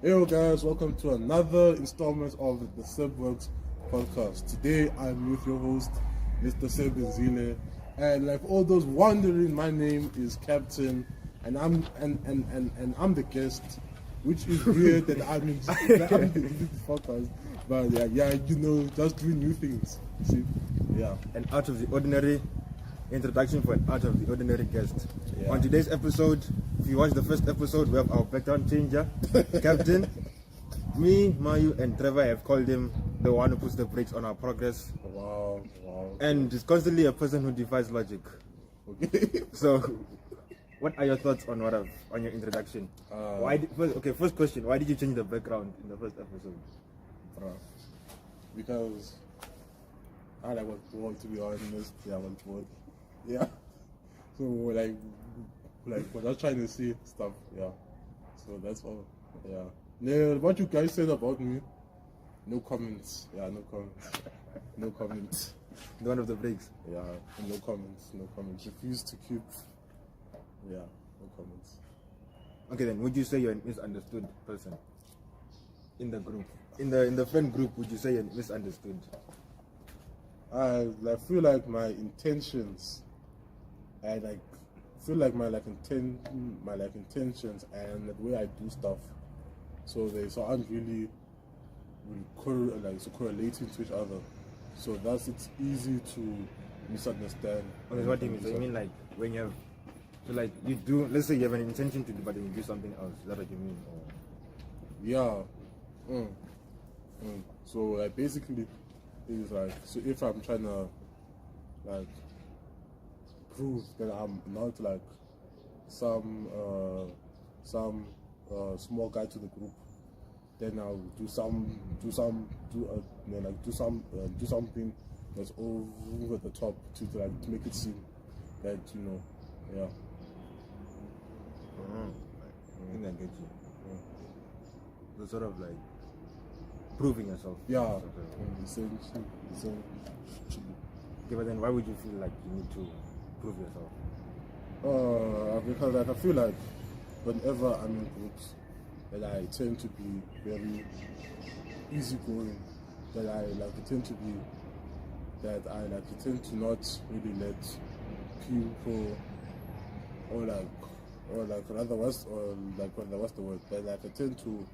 Hello guys, welcome to another installment of the Sebworks podcast. Today I'm with your host, Mr. Seb Zile, and like all those wondering, my name is Captain, and I'm the guest, which is weird that I'm in this podcast, but yeah, you know, just doing new things. See, yeah, An out of the ordinary introduction for an out of the ordinary guest. Yeah. On today's episode, if you watch the first episode, we have our background changer, Captain. Me, Mayu, and Trevor have called him the one who puts the brakes on our progress. Wow. And he's constantly a person who defies logic. Okay. So, what are your thoughts on your introduction? First question: why did you change the background in the first episode? Because I was bored, to be honest. Yeah, I was bored. Yeah. So like we're just trying to see stuff. Yeah. So that's all. Yeah. No, what you guys said about me? No comments. Yeah, no comments. No comments. The one of the brakes. Yeah, no comments. No comments. Refuse to keep. Yeah, no comments. Okay, then would you say you're a misunderstood person in the group? In the friend group, would you say you're misunderstood? I feel like my intentions, and like feel like my intentions and the way I do stuff, so they aren't really correlating to each other. So it's easy to misunderstand. Okay, what do you mean? So you mean like when you have, so like you do, let's say you have an intention to do, but then you do something else. Is that what you mean? Or? Yeah. So like basically, it's like, so if I'm trying to like prove that I'm not like some small guy to the group, then I'll do something that's over the top to make it seem that, you know, yeah. I think I get you. Yeah. So sort of like proving yourself. Yeah. Essentially. Okay, but then why would you feel like you need to prove yourself? Because like I feel like whenever I'm in groups, that I tend to be very easygoing. That I tend to not really let people what's the word? That like I tend to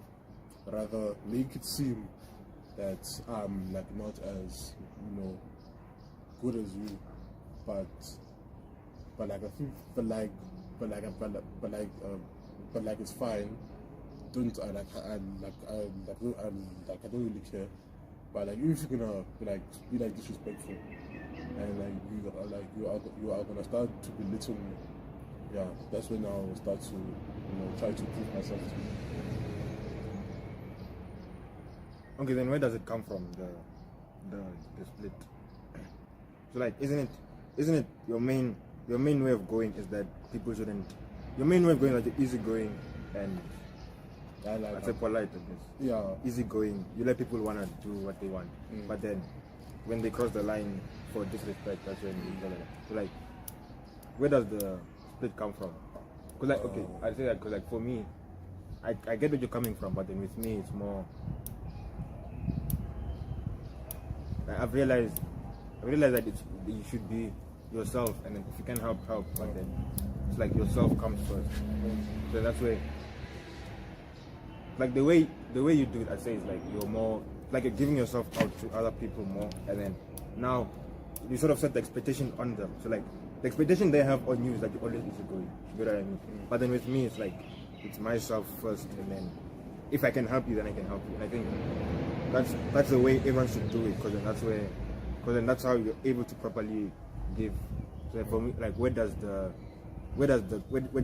rather make it seem that I'm like not as, you know, good as you, but like I feel, but like it's fine. I don't really care. But like if you're gonna be like disrespectful, and you are gonna start to belittle me, yeah, that's when I'll start to, you know, try to prove myself to you. Okay, then where does it come from, the split? So like, isn't it your main way of going is that people shouldn't, your main way of going is like easygoing and I'd say polite, I guess. Yeah. Easygoing. You let people wanna do what they want, but then when they cross the line for disrespect, that's when you go like that. So like, where does the split come from? Cause like, okay, I say that because like for me, I get where you're coming from, but then with me it's more. I've realized that you should be yourself, and then if you can help, but then it's like yourself comes first. So that's where, like the way you do it, I say, is like you're more like you're giving yourself out to other people more, and then now you sort of set the expectation on them. So like the expectation they have on you is that you're always easygoing. You know what I mean? But then with me, it's like it's myself first, and then if I can help you, then I can help you. And I think that's the way everyone should do it, because then that's how you're able to properly give. So for me, like where did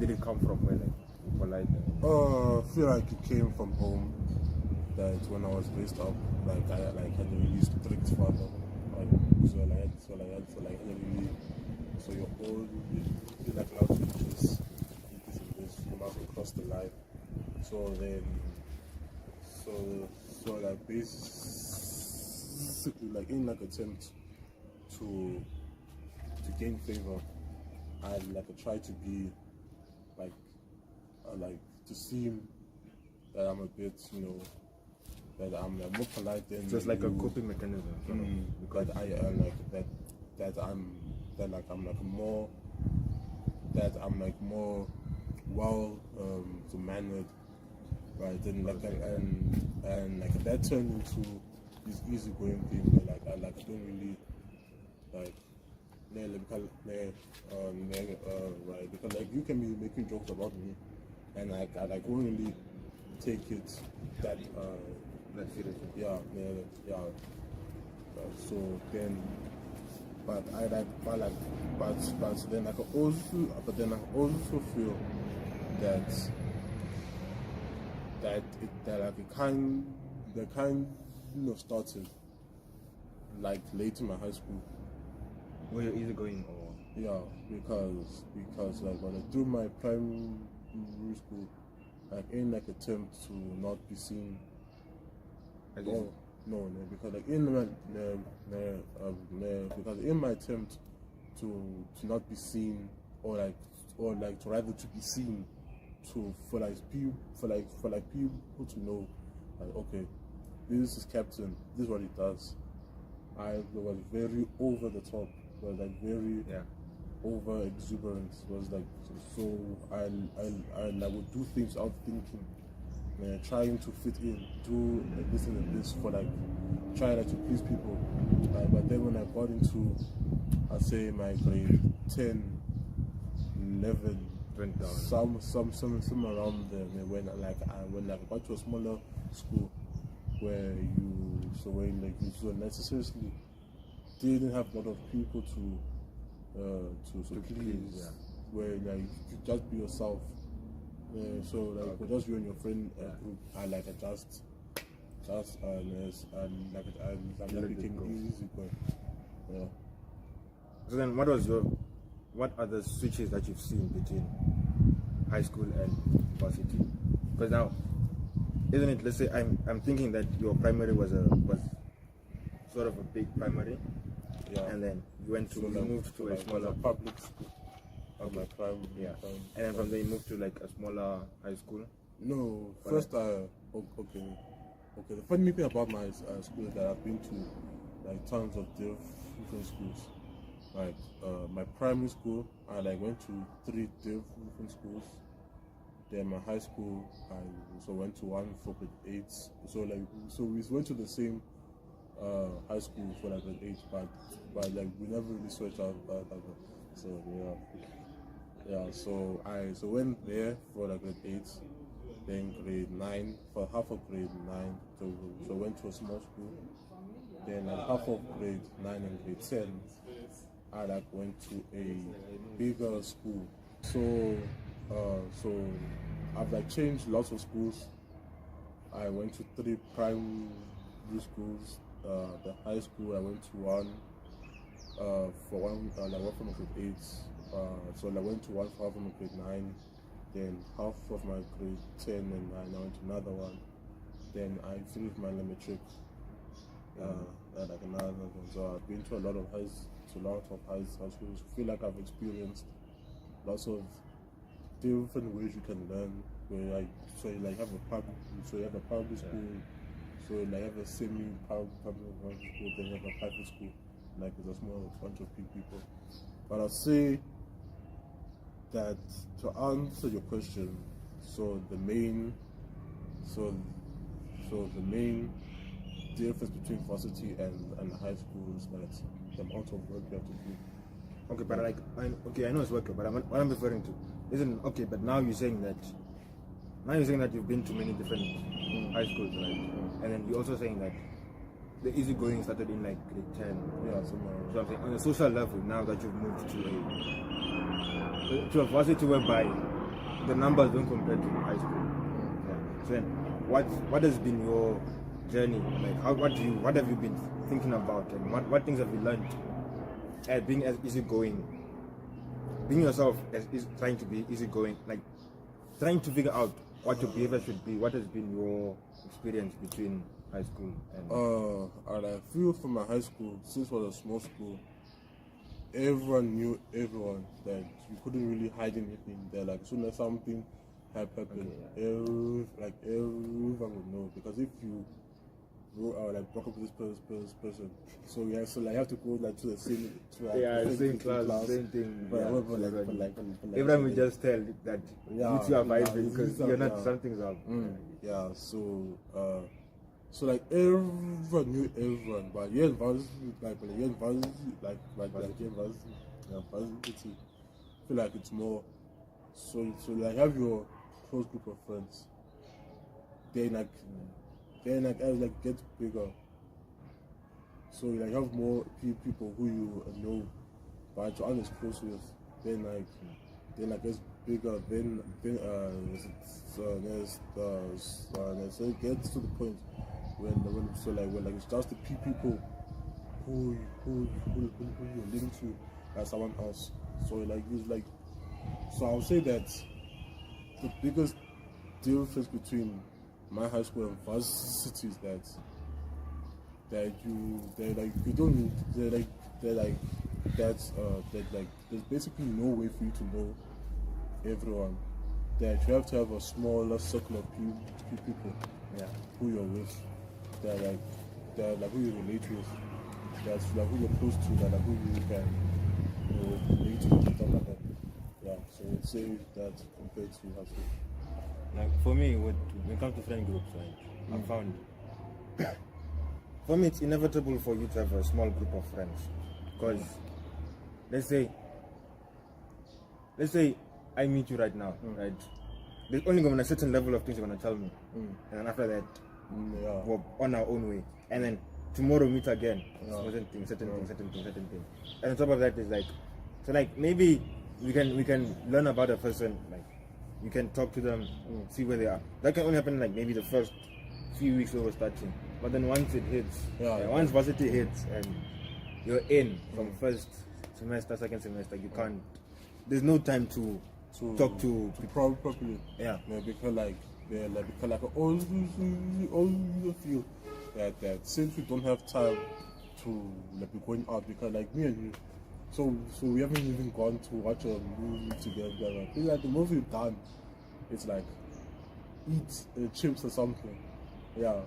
it come from? Where like polite? I feel like it came from home. That when I was raised up, like I had a really strict father. So you're all like allowed to do this, you're not gonna cross the line. So like basically, like in like attempt to gain favor, I try to be like to seem that I'm a bit, that I'm like, more polite than Just like a you. coping mechanism. Sort of, Because I I'm like more well to mannered, right? And like and like that turned into this easygoing thing where I don't really like right, because like you can be making jokes about me and I won't really take it that seriously. yeah. So then, but then I also feel that like the kind started like late in my high school. Were you easygoing or? Yeah, because like when I through my primary school, like in like attempt to not be seen. No, because like because in my attempt to not be seen or to rather to be seen for people to know like, okay, this is Captain, this is what he does. I was very over the top, was like very over exuberant, was like so I would do things without thinking. Trying to fit in, do this and this for like try to please people. But then when I got into, I'd say my grade 10, 11, went down. Some around there. When I got to a smaller school where you necessarily didn't have a lot of people to please. Where like you just be yourself. So like with just you and your friend group, I just became easy. Yeah. So then, what are the switches that you've seen between high school and varsity? Because now, isn't it? Let's say I'm thinking that your primary was sort of a big primary, and then you moved to a smaller public school. My primary. Yeah. And then from there you moved to like a smaller high school? No, first okay. The funny thing about my school is that I've been to like tons of different schools. Like my primary school, I went to 3 different schools. Then my high school, I also went to one for grade 8. So we went to the same high school for like grade 8, but like we never really switched out. So so I went there for like grade 8, then grade 9 for half of grade 9. So went to a small school. Then like half of grade 9 and grade 10, I went to a bigger school. So I've changed lots of schools. I went to 3 primary schools. The high school I went to one for one from grade 8. So I went to one for half of my grade 9, then half of my grade 10 and 9 I went to another one. Then I finished my matric another one. So I've been to a lot of high schools. I feel like I've experienced lots of different ways you can learn. Where you have a public school, so you have a semi-public school, then you have a private school, like it's a small bunch of people. But I'll say that to answer your question, so the main difference between varsity and high school is that the amount of work you have to do. Okay, but I know it's work, but what I'm referring to isn't okay. But now you're saying that you've been to many different high schools, right? And then you're also saying that the easygoing started in like grade 10. Yeah, somewhere. So I'm saying on a social level, now that you've moved to a varsity whereby the numbers don't compare to high school. Yeah. So then, what has been your journey? Like, what have you been thinking about, and what things have you learned at being as easygoing, being yourself trying to be easygoing, like trying to figure out what your behavior should be? What has been your experience between high school and I feel from my high school, since it was a small school, everyone knew everyone, that you couldn't really hide anything there. Like as soon as something happen. Okay, Like everyone would know, because if you like broke up with this person, so yeah, so like you have to go like to the same same class, same thing. But Yeah, like everyone will just tell that you two are vibing because you're not. yeah. Something's up. Yeah, so like everyone knew everyone, but yeah, varsity, varsity, I feel like it's more. So like have your close group of friends. Then as like get bigger. So you like have more people who you know, but you're always close with. Then it's bigger. So it gets to the point when it's just the people who you're linked to as someone else. So I'll say that the biggest difference between my high school and varsity is that you don't need there's basically no way for you to know everyone. That you have to have a smaller circle of people, who you're with, that who you relate with, that's like who you're close to, that who you can relate to, stuff like that. Yeah, so I would say that compared to high school. Like for me, when it comes to friend groups, I found for me it's inevitable for you to have a small group of friends, because let's say I meet you right now, right? There's only going to be a certain level of things you're going to tell me, and then after that, we're on our own way, and then tomorrow meet again, certain things, and on top of that is like maybe we can learn about a person, like you can talk to them, see where they are. That can only happen like maybe the first few weeks we were starting, but then once it hits, once varsity hits and you're in from first semester, second semester, you can't. There's no time to talk to properly. Yeah, because I always feel that since we don't have time to be going out, because like me and you, so we haven't even gone to watch a movie together. I feel like the most we've done is like eat chips or something. Because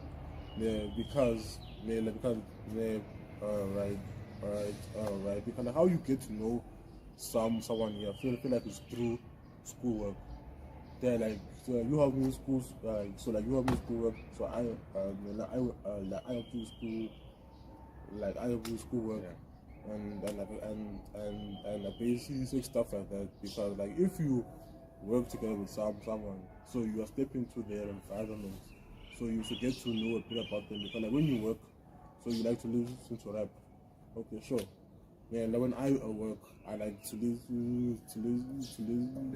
because how you get to know someone here, I feel like it's through schoolwork. So you have me in school, you have me in schoolwork, so I have to school, I have to schoolwork, and basic stuff like that. Because like if you work together with someone, so you are stepping into their environment, so you should get to know a bit about them. Because like when you work, so you like to listen to rap. Okay, sure. Yeah, like when I work, I like to listen to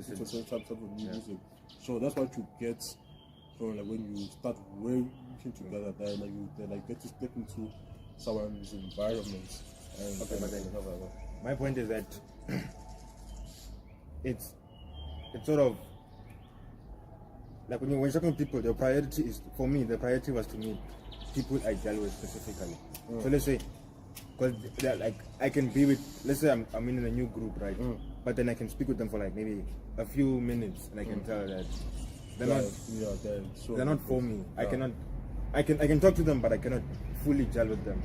certain type of music. So that's what you get from like when you start working together. That get to step into someone's environment. My point is that it's sort of like when you're talking to people, the priority was to meet people I deal with specifically. So let's say, because like I can be with, let's say I'm in a new group, right? But then I can speak with them for like maybe a few minutes, and I can tell that they're not for me. I can talk to them, but I cannot fully gel with them.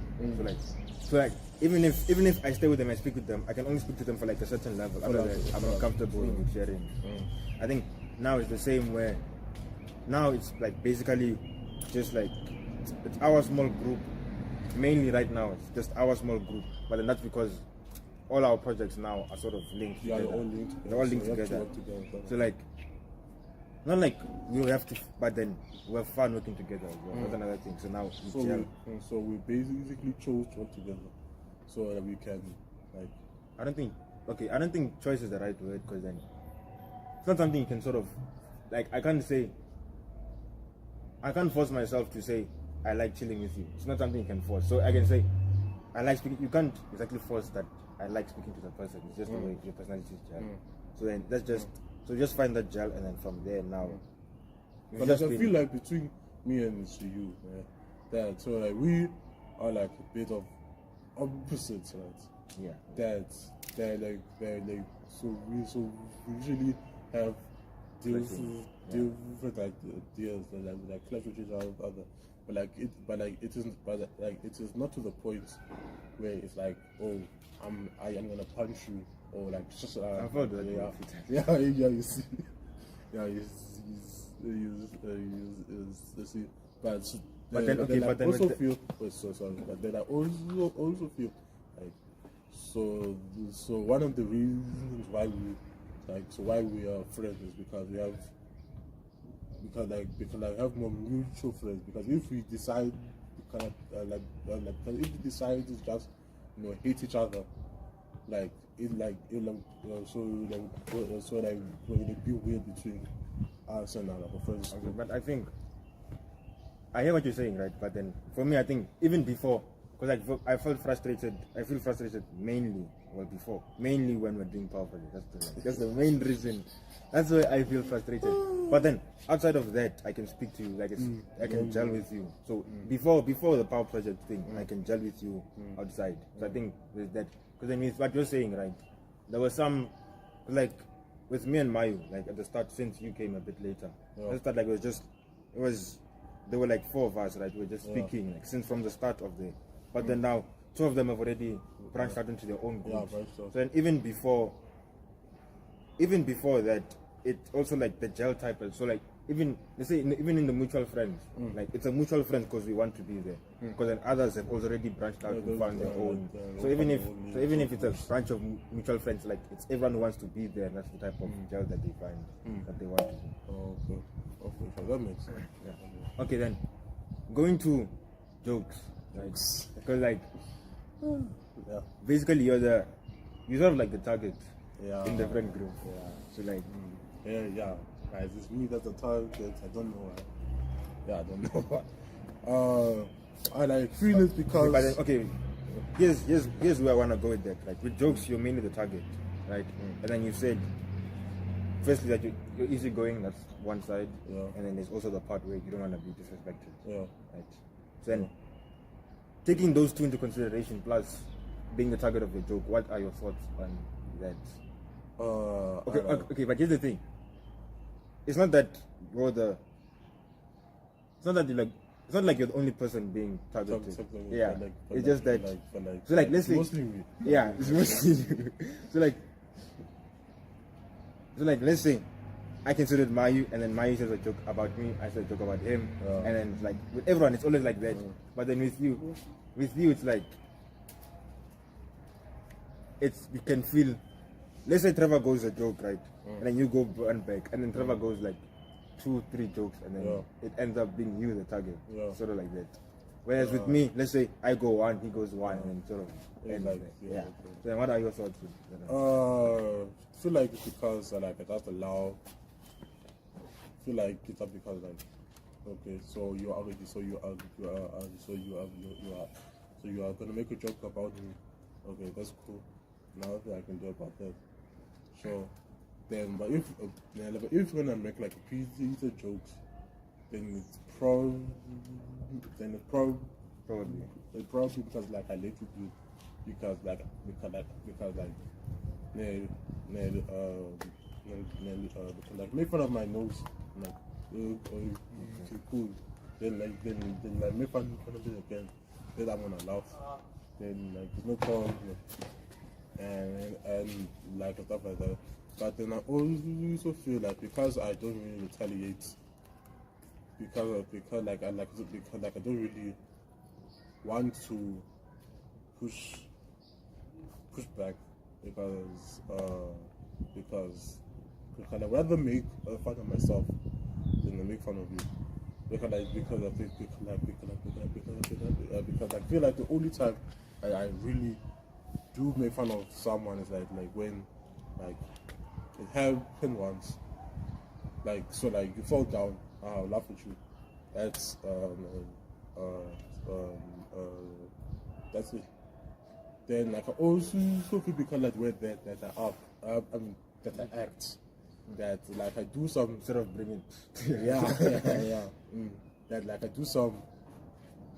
So like even if I stay with them, I speak with them, I can only speak to them for like a certain level. After that, I'm not comfortable with sharing. I think now it's the same, where now it's like basically just like it's our small group. Mainly right now, it's just our small group, but then that's because all our projects now are sort of linked together. They're all linked together. So like, not like we have to, but then we have fun working together as well. That's another thing. So now we basically chose to work together, so that we can like. I don't think choice is the right word, because then it's not something you can sort of like. I can't force myself to say I like chilling with you. It's not something you can force. So I can say I like speaking. You can't exactly force that I like speaking to that person. It's just the way your personality is gel. So then that's just find that gel, and then from there now. But I feel like between me and you, that so like we are like a bit of opposites, right? Yeah. So we usually have different like deals like clash with each other, but it is not to the point where it's like, oh, I am gonna punch you, or like just I've heard that. you see, see, but then okay, but then I also feel sorry, but then I also feel like so one of the reasons why we are friends is because we have more mutual friends. Because if we decide if we decide to just hate each other, so it'll be weird between us and our friends. Okay, but I think I hear what you're saying, right? But then for me, I think even before, because I feel frustrated mainly when we're doing power projects. That's the main reason. That's why I feel frustrated. But then outside of that, I can speak to you, I can gel with you. So before the power project thing, I can gel with you outside. So I think with that, because then with what you're saying, right? There was some with me and Mayu, at the start, since you came a bit later. At the start, there were 4 of us, right? We were just speaking since from the start of the. But then now 2 of them have already branched out into their own groups. So then even before that, it also the gel type. So even let's say even in the mutual friends, it's a mutual friend because we want to be there. Because then others have already branched out and found their own. So even if it's a branch of mutual friends, it's everyone who wants to be there. And that's the type of gel that they find that they want to do. Okay, so that makes sense. Yeah. Okay, then going to jokes. Because basically you're sort of the target in the friend group. So guys, it's me that's the target. I don't know why. I don't know why. I feel it because. But then, okay, here's where I wanna go with that. With jokes, you're mainly the target, right? And then you said, firstly, that you're easygoing. That's one side, and then there's also the part where you don't wanna be disrespected. Right. So then, taking those 2 into consideration, plus being the target of the joke, what are your thoughts on that? Okay, but here's the thing. It's not that you're the. It's not that it's not you're the only person being targeted. It's just that. So let's say. Mostly me. Yeah, it's mostly you. So let's say I considered Mayu, and then Mayu says a joke about me, I said a joke about him, and then with everyone it's always like that. But then with you it's you can feel. Let's say Trevor goes a joke, right, and then you go and back, and then Trevor goes 2-3 jokes, and then it ends up being you the target, sort of like that. Whereas with me, let's say I go 1, he goes 1, and then sort of ends like that. So then what are your thoughts? I feel like it's because I just allow. I feel like it's up because okay, so you are gonna make a joke about me. Okay, that's cool. Nothing I can do about that. So then, but if you're gonna make pizza jokes, then it's probably because I let you do, because make fun of my nose, okay, cool. Then make fun of it again. Then I'm gonna laugh. Then there's no problem. And stuff like that. But then I also feel because I don't really retaliate, because I don't really want to push back, because I'd rather make fun of myself than make fun of you. Because I feel the only time I really do make fun of someone is when it happened once. You fall down, I'll laugh at you. That's it. Then I also feel because where that I act, that I do some Instead of bringing that I do some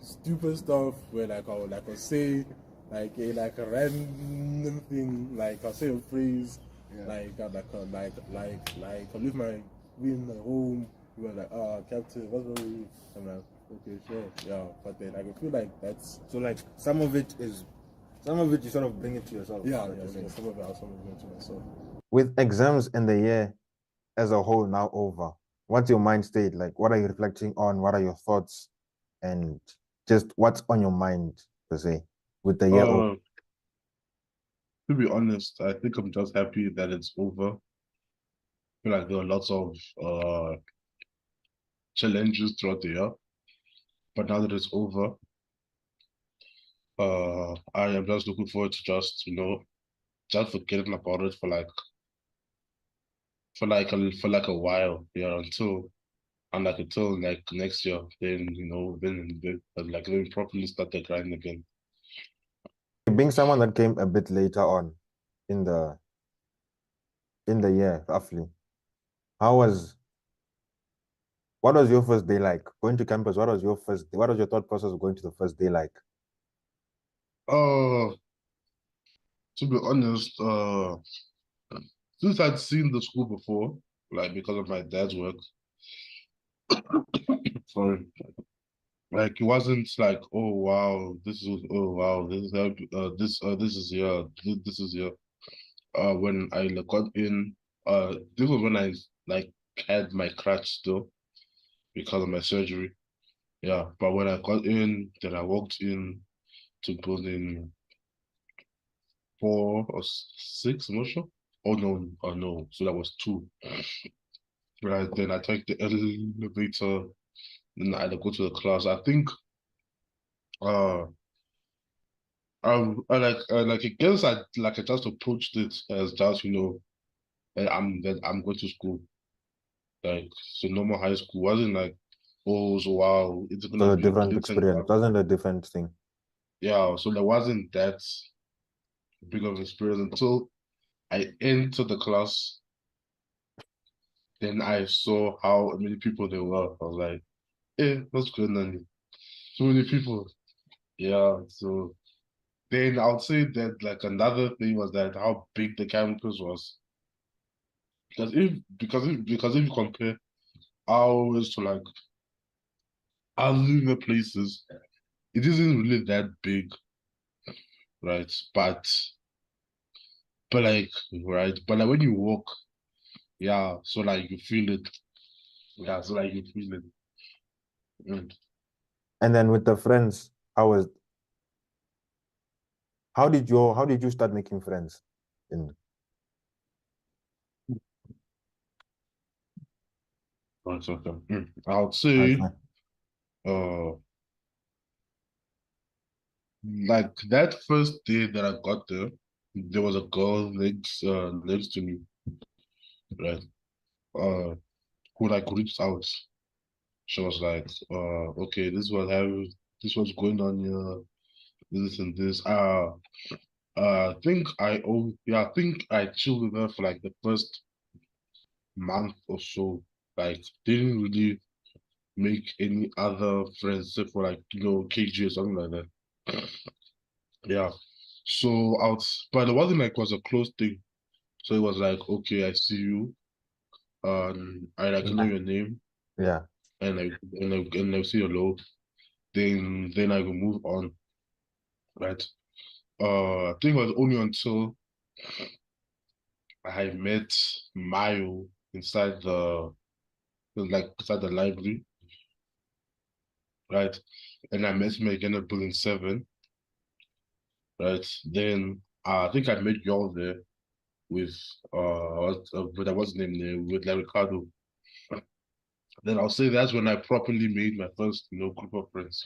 stupid stuff where I'll say a random thing, I'll say a phrase, I'll leave my we in the home, we were like, Captain, what's wrong with you? I'm like, okay, sure, yeah. But then I can feel like that's So like some of it you sort of bring it to yourself. yeah, some of it I was going to myself. With exams and the year as a whole now over, what's your mind state? Like, what are you reflecting on? What are your thoughts? And just what's on your mind, per se, with the year over? To be honest, I think I'm just happy that it's over. I feel like there are lots of challenges throughout the year, but now that it's over, I am just looking forward to just forgetting about it for like a while, yeah, until like next year, then properly start the grind again. Being someone that came a bit later on in the year, roughly, how was what was your first day like going to campus? What was your thought process of going to the first day like? Uh, to be honest, since I'd seen the school before, like because of my dad's work, sorry, like it wasn't like, oh wow, this is this is here, this is here. When I like, got in, this was when I like had my crutch still because of my surgery. Yeah, but when I got in, then I walked in to building 4 or 6, I'm not sure. Oh no, oh no, so that was 2. Right, then I take the elevator, then I go to the class. I think uh I guess I just approached it as just, I'm going to school. Like so normal high school wasn't like, oh so wow, it's So gonna a be a different glitz and experience, glamour. wasn't a different thing. Yeah, so there wasn't that big of an experience until I entered the class. Then I saw how many people there were. I was like, what's going on? So many people. Yeah, so then I would say that like another thing was that how big the campus was. Because if you compare ours to like other places, it isn't really that big, right? But like when you walk, yeah, so like you feel it. Yeah, so like you feel it. Mm. And then with the friends, how did you start making friends? In Right, okay. I would That's say fine. uh like that first day that I got there, there was a girl next to me, right? Uh who like reached out. She was like, okay, this was going on here, this and this. I think I chilled with her for like the first month or so. Like didn't really make any other friends except for like, KG or something like that. Yeah. So but it wasn't like it was a close thing. So it was like, okay, I see you. I like know Yeah. your name Yeah. and I see hello. Then I will move on, right? I think it was only until I met Mayo inside the library, right? And I met him again at Building 7, right? Then I think I met y'all there with but I wasn't named there with like Ricardo. Then I'll say that's when I properly made my first, group of friends.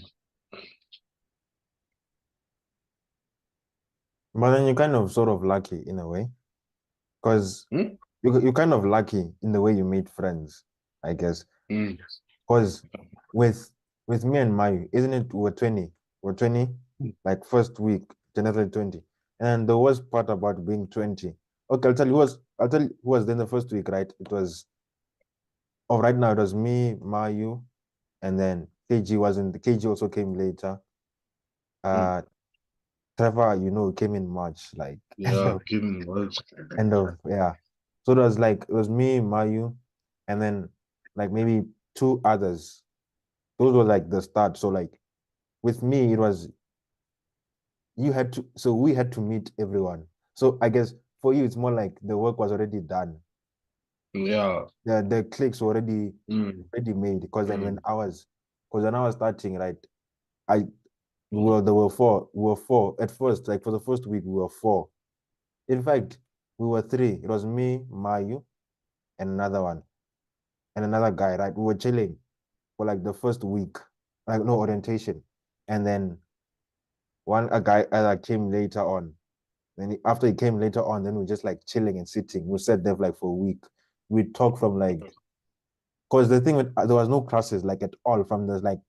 But then you're kind of sort of lucky in a way, because Hmm? you're kind of lucky in the way you made friends, I guess. Mm. Because with me and Mayu, isn't it we're 20, like first week, January 20. And the worst part about being 20. Okay, I'll tell you who was there in the first week, right? It was right now it was me, Mayu, and then KG also came later. Mm. Uh Trevor, came in March, like Yeah, given words. end of yeah. So it was me, Mayu. and then like maybe two others. Those were like the start. So like with me, it was we had to meet everyone. So I guess for you, it's more like the work was already done. Yeah. The clicks were already made because then when I was starting, right, I well there were four. We were four at first, like for the first week, we were four. In fact, we were three. It was me, Mayu, and another one, and another guy, right? We were chilling for like the first week, like no orientation. And then a guy came later on. After he came later on, then we just like chilling and sitting. We sat there like for a week. We talked from like because the thing with there was no classes like at all from the like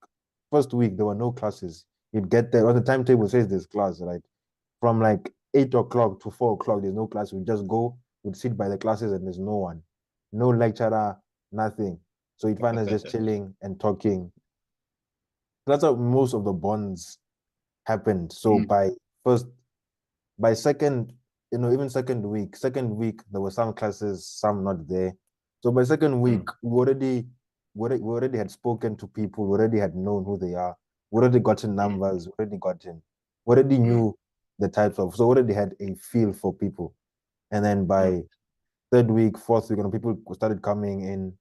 first week there were no classes. You'd get there on the timetable says there's class, right? From like 8 o'clock to 4 o'clock, there's no class. We just go, we'd sit by the classes and there's no one, no lecturer, nothing. So you'd find us just chilling and talking. That's how most of the bonds happened. So first, by second, even second week, there were some classes, some not there. So by second week, we already had spoken to people, we already had known who they are, we already gotten numbers, we already knew the types of, so we already had a feel for people. And then by third week, fourth week, people started coming in.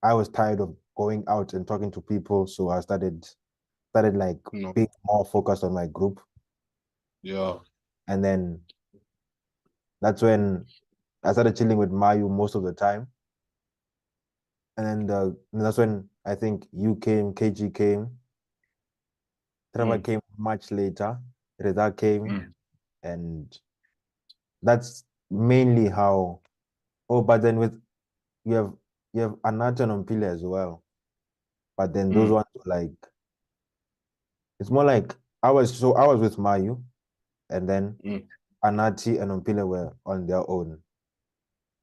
I was tired of going out and talking to people, so I started like being more focused on my group. Yeah. And then that's when I started chilling with Mayu most of the time. And then that's when I think you came, KG came, Trevor came much later, Reza came, and that's mainly how. Oh, but then you have you have Anata and Ompile as well. But then those ones were like it's more like I was with Mayu, and then Anati and Ompile were on their own.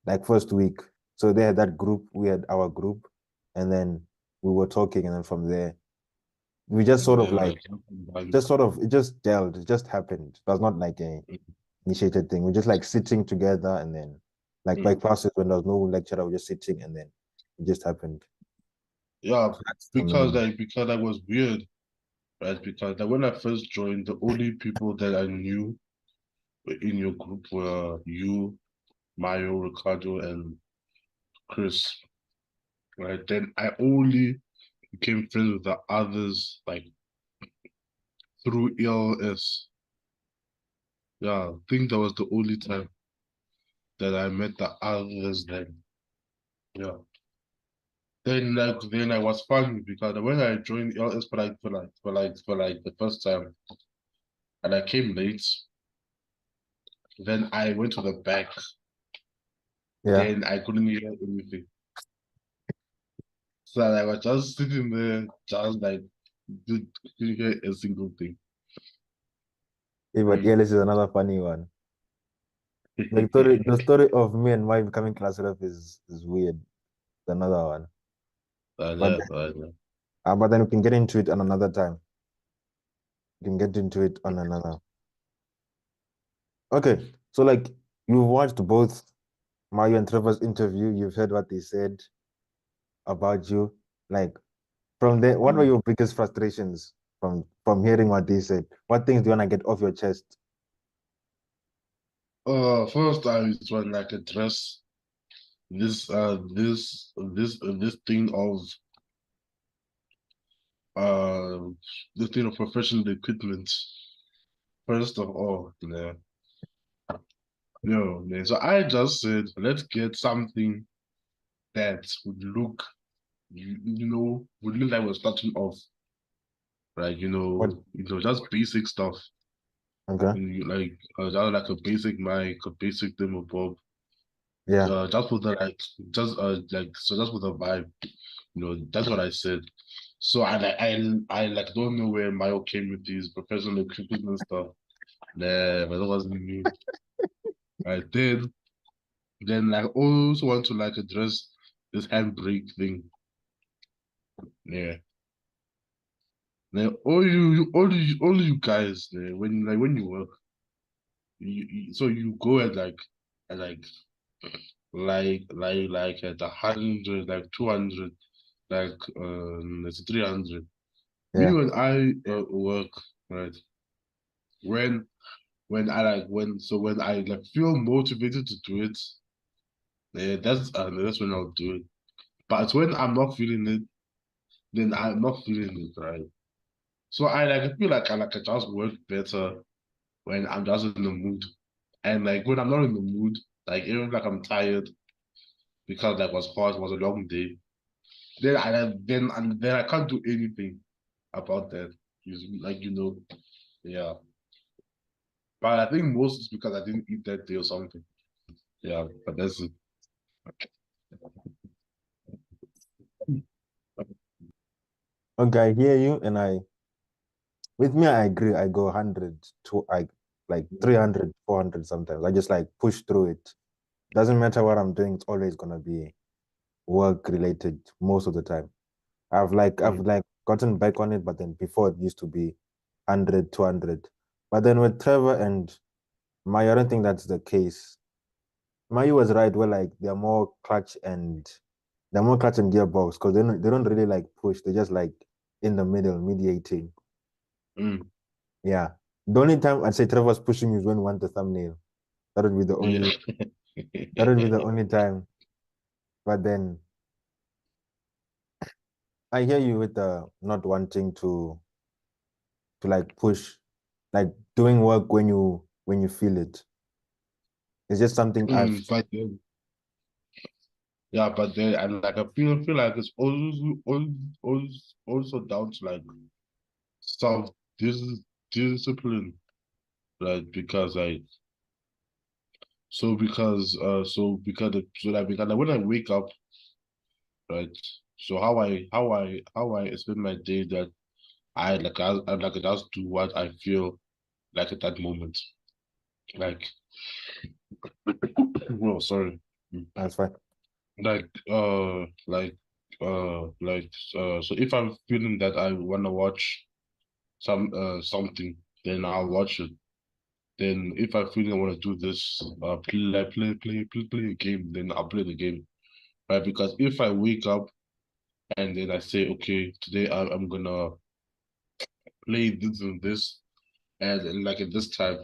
Like first week. So they had that group, we had our group, and then we were talking, and then from there, we just sort of like, it just gelled, it just happened. It was not like a initiated thing. We're just like sitting together, and then like by classes when there was no lecturer, we were just sitting, and then it just happened. Yeah, That's the because main. that was weird, right? Because like when I first joined, the only people that I knew in your group were you, Mario, Ricardo, and Chris. Right? Then I only became friends with the others like through ELS. Yeah, I think that was the only time that I met the others then. Yeah. Then I was funny because when I joined ELS for like the first time and I came late, then I went to the back. Yeah. Then I couldn't hear anything. So I was just sitting there, just like couldn't hear a single thing. Yeah, but ELS is another funny one. The story of me and my becoming class rep is weird. It's another one. But but then we can get into it on another time. We can get into it on another. Okay, so like you've watched both Mario and Trevor's interview. You've heard what they said about you. Like from there, what were your biggest frustrations from hearing what they said? What things do you want to get off your chest? First I just want like address this thing of uh this thing of professional equipment. First of all, yeah. No, man. So I just said let's get something that would look like we're starting off, right? What? Just basic stuff. Okay. Just like a basic mic, a basic demo bob. Yeah. Just with the just with a vibe. That's what I said. So I like don't know where Mayo came with these professional equipment and stuff. Nah, but that wasn't me. I did. Then I also want to like address this handbrake thing. Yeah. Now all you guys, when you work, so you go at like like at 100, like 200, like it's 300. Me Yeah. when I work, right? When when I like feel motivated to do it, yeah, that's when I'll do it. But when I'm not feeling it, then I'm not feeling it, right? So I feel like I just work better when I'm just in the mood. And like when I'm not in the mood, like even like I'm tired because like was hot, it was a long day. Then I can't do anything about that. Like yeah. But I think most is because I didn't eat that day or something. Yeah, but that's it. Okay, I hear you, and with me, I agree. I go 100 to like 300, 400 sometimes. I just like push through it. Doesn't matter what I'm doing, it's always gonna be work related most of the time. I've Mm, like gotten back on it, but then before it used to be 100, 200. But then with Trevor and Maya, I don't think that's the case. Maya was right where like they're more clutch and gearbox because they don't really like push. They're just like in the middle, mediating. mm, Yeah. The only time I'd say Trevor's pushing is when we want the thumbnail. That would be the yeah. only that would be the only time. But then I hear you with the not wanting to like push, like doing work when you feel it. It's just something I've But then, yeah, but then I feel like it's also down to like self dis discipline, like because like because like when I wake up, right? So how I spend my day that I just do what I feel like at that moment. Like well, sorry. that's fine. Like so if I'm feeling that I wanna watch something, then I'll watch it. Then if I feel I wanna do this, play a game, then I'll play the game. Right? Because if I wake up and then I say, okay, today I'm gonna play this and this, and like at this time,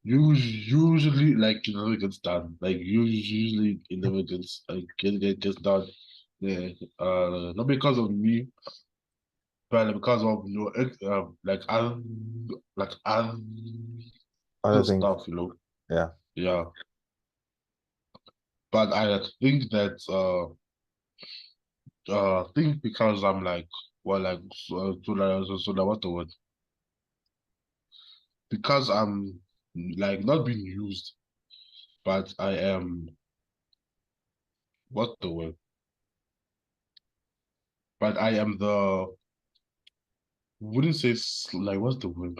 usually like it never gets done. Like usually it never gets done. Yeah, not because of me, but because of like other Other things. stuff, Yeah. Yeah, but I think that think because I'm like well like so what's the word? Because I'm like not being used, but I am what's the word? But I am the wouldn't say like what's the word?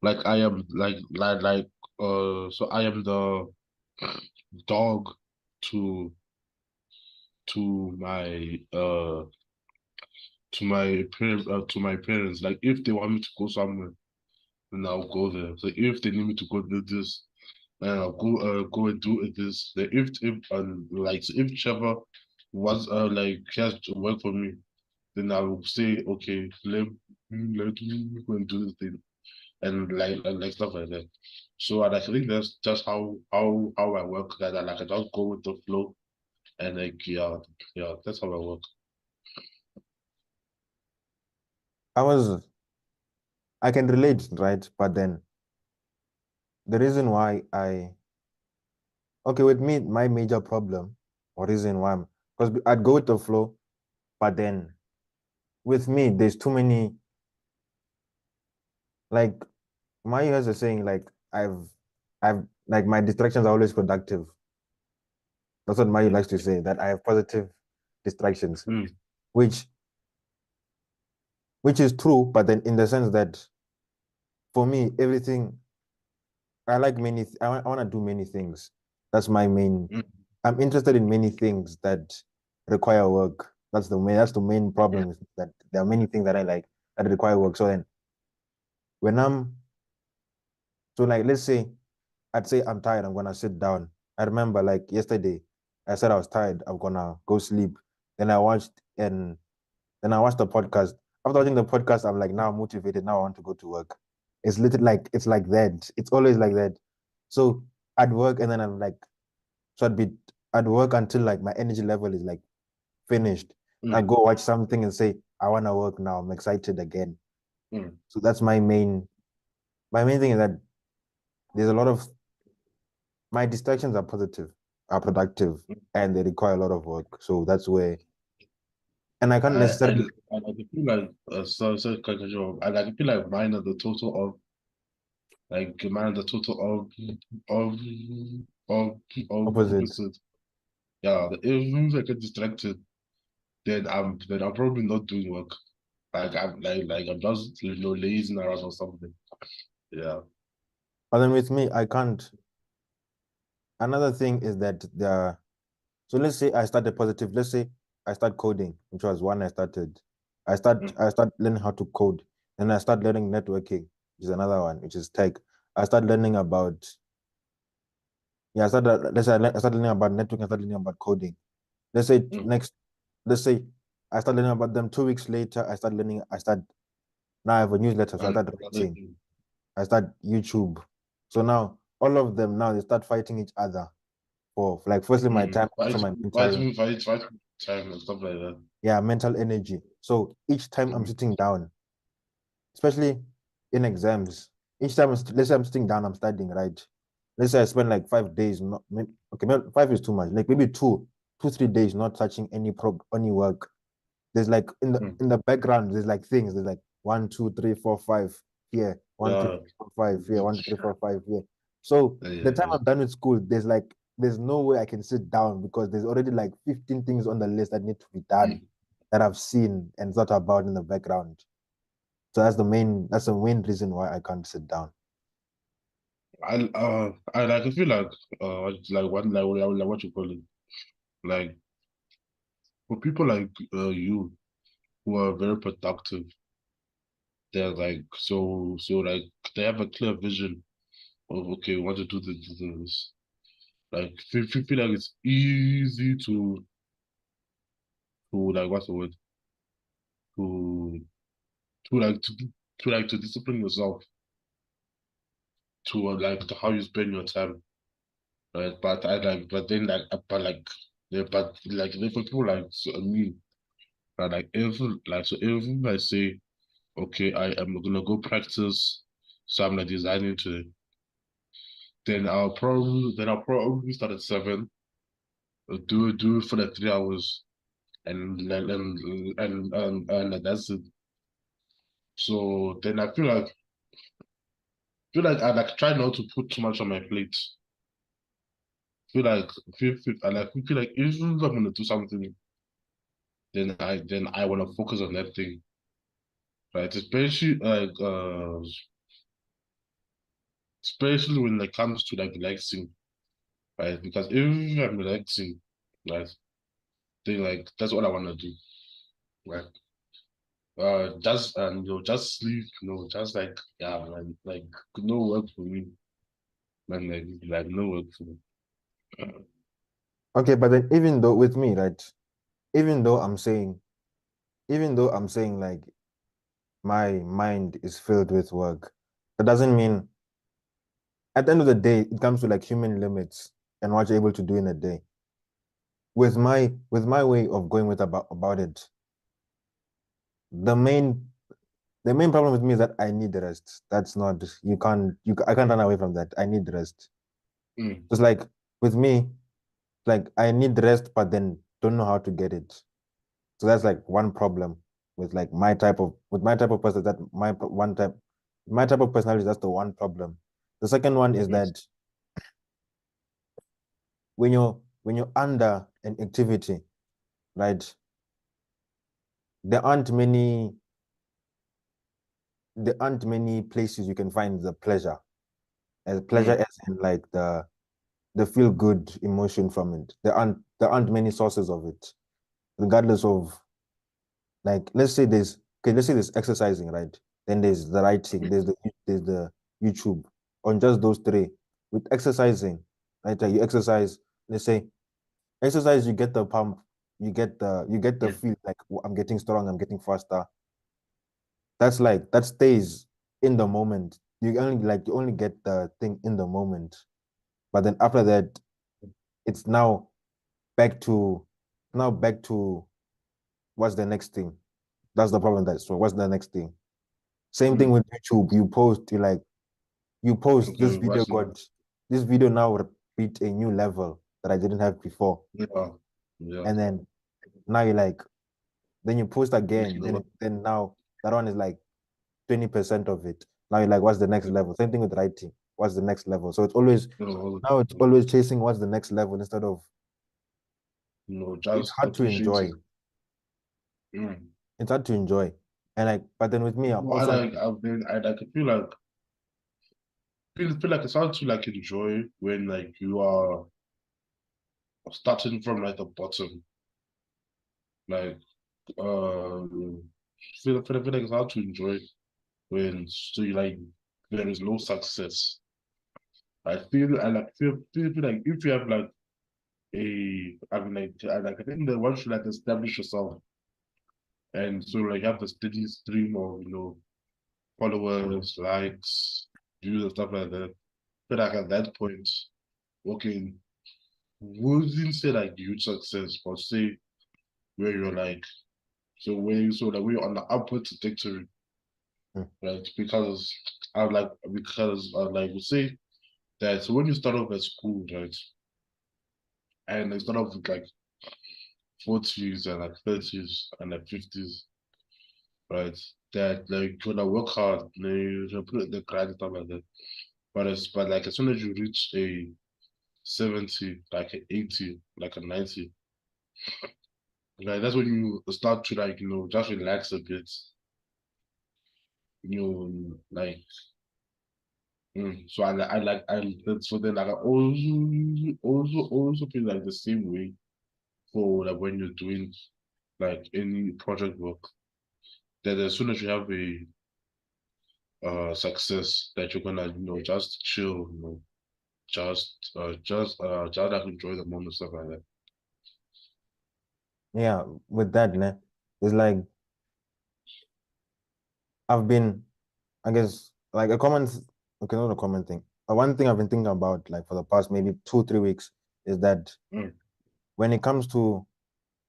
Like I am so I am the dog to to my uh to my parents. Like if they want me to go somewhere, then I'll go there. So if they need me to go do this, then I'll go and do this. Then if like so if Trevor was like has to work for me, then I will say okay, let me go and do this thing and like stuff like that. So and I think that's just how I work. That I like I just go with the flow and like yeah that's how I work. I can relate, right? But then the reason why okay, with me, my major problem or reason why because I'd go with the flow, but then with me, there's too many, like my has a saying, like I've like my distractions are always productive. That's what Mayu Mm, likes to say, that I have positive distractions, mm, which which is true, but then in the sense that for me, everything I like I want to do many things. That's my main. mm, I'm interested in many things that require work. That's the main mm, problem is that there are many things that I like that require work. So then when I'm so like let's say I'd say I'm tired, I'm gonna sit down I remember like yesterday, I said I was tired. I'm gonna go sleep. Then I watched the podcast. After watching the podcast, I'm like now I'm motivated. Now I want to go to work. It's literally like it's like that. It's always like that. So I'd work and then I'm like, so I'd work until like my energy level is like finished. I Mm, go watch something and say, I wanna work now. I'm excited again. mm. So that's my main thing is that there's a lot of my distractions are positive, are productive, and they require a lot of work. So that's where, and I can't necessarily I feel like so casual. I feel like mine are the total of like mine are the total of of of opposite. opposite. Yeah, if I get distracted, then I'm probably not doing work. I'm just lazing around or something. Yeah. But then with me, I can't. Another thing is that so let's say I started positive. Let's say I start coding, which was one I started. Mm, I start learning how to code. Then I start learning networking, which is another one, which is tech. I start learning about yeah, I start learning about networking, I start learning about coding. Let's say mm. next, let's say I start learning about them 2 weeks later, now I have a newsletter, so I And start another writing. thing. I start YouTube. So now all of them now they start fighting each other for like firstly my time, also Fight, my mental, fight time and stuff like that. yeah, mental energy. So each time I'm Mm, sitting down, especially in exams, each time let's say I'm sitting down, I'm studying, right? Let's say I spend like 5 days, not okay, five is too much, like maybe 3 days not touching any work. There's like mm. in the background, there's like things. There's like 1, 2, 3, 4, 5 here, one, two, Yeah. three, four, five here, 1, 2, 3, 4, 5 here. So the time Yeah. I'm done with school, there's no way I can sit down because there's already like 15 things on the list that need to be done Mm. that I've seen and thought about in the background. So that's the main reason why I can't sit down. I like I feel like what you call it, like for people like you who are very productive, they're like so like they have a clear vision of okay, we want to do this. Like feel like it's easy to like what's the word to to discipline yourself to like to how you spend your time. Right? But then for people like me, if I say okay, I am gonna go practice some like designing today, then I'll probably start at 7, do it for like 3 hours, and that's it. So then I feel like I like try not to put too much on my plate. Feel like if I'm gonna do something, then I want to focus on that thing, right? Especially when it comes to like relaxing, right? Because if I'm relaxing, right, then like that's all I want to do, right? Just sleep, just like yeah, man, like no work for me, man, like no work for me. Okay, but then even though with me, right, even though I'm saying, even though I'm saying like my mind is filled with work, that doesn't mean at the end of the day, it comes to like human limits and what you're able to do in a day. With my way of going with about it, the main the main problem with me is that I need rest. That's not I can't run away from that. I need rest. Mm, It's like with me, like I need rest, but then don't know how to get it. So that's like one problem with like my type of person that my type of personality. That's the one problem. The second one is mm, that when you're under an activity, right? There aren't many there aren't many places you can find the pleasure. As pleasure mm, as in like the feel good emotion from it. There aren't many sources of it, regardless of like let's say there's exercising, right? Then there's the writing, there's the YouTube. On just those three. With exercising, right? Like you exercise, let's say exercise, you get the pump, you get the feel like I'm getting strong, I'm getting faster. That's like that stays in the moment. You only get the thing in the moment. But then after that, it's back to back to what's the next thing? That's the problem. That's so what's the next thing? Same thing with YouTube. You post this Okay, video what's the got this video now reach a new level that I didn't have before. yeah, yeah. And then now you're like, then you post Okay, again, then now that one is like 20% of it. Now you're like, what's the next level? Same thing with writing. What's the next level? So it's always now it's always chasing what's the next level instead of it's just hard to enjoy. appreciating. Mm. It's hard to enjoy. And like, but then with me, I'm No, I also like I feel like it's hard to like enjoy when like you are starting from like the bottom. Like feel like it's hard to enjoy when so you like there is no success. I feel like if you have like I think that one should like establish yourself and so like have the steady stream of followers, likes, views and stuff like that. But like at that point, okay, wouldn't say like huge success, but say where you're like where you're on the upward trajectory, mm, right? Because we say that so when you start off at school, right, and they start off with like 40s and like 30s and like 50s, right? That like you're gonna work hard, you're gonna put in the grind and stuff like that. But like as soon as you reach a 70, like an 80, like a 90, like that's when you start to like just relax a bit. Like so so then like I also feel like the same way for like when you're doing like any project work that as soon as you have a success that you're gonna just chill, just like enjoy the moment, stuff like that. yeah, with that, né, it's like I've been, I guess, like okay, not a common thing. One thing I've been thinking about, like for the past maybe 2 3 weeks, is that Mm, when it comes to,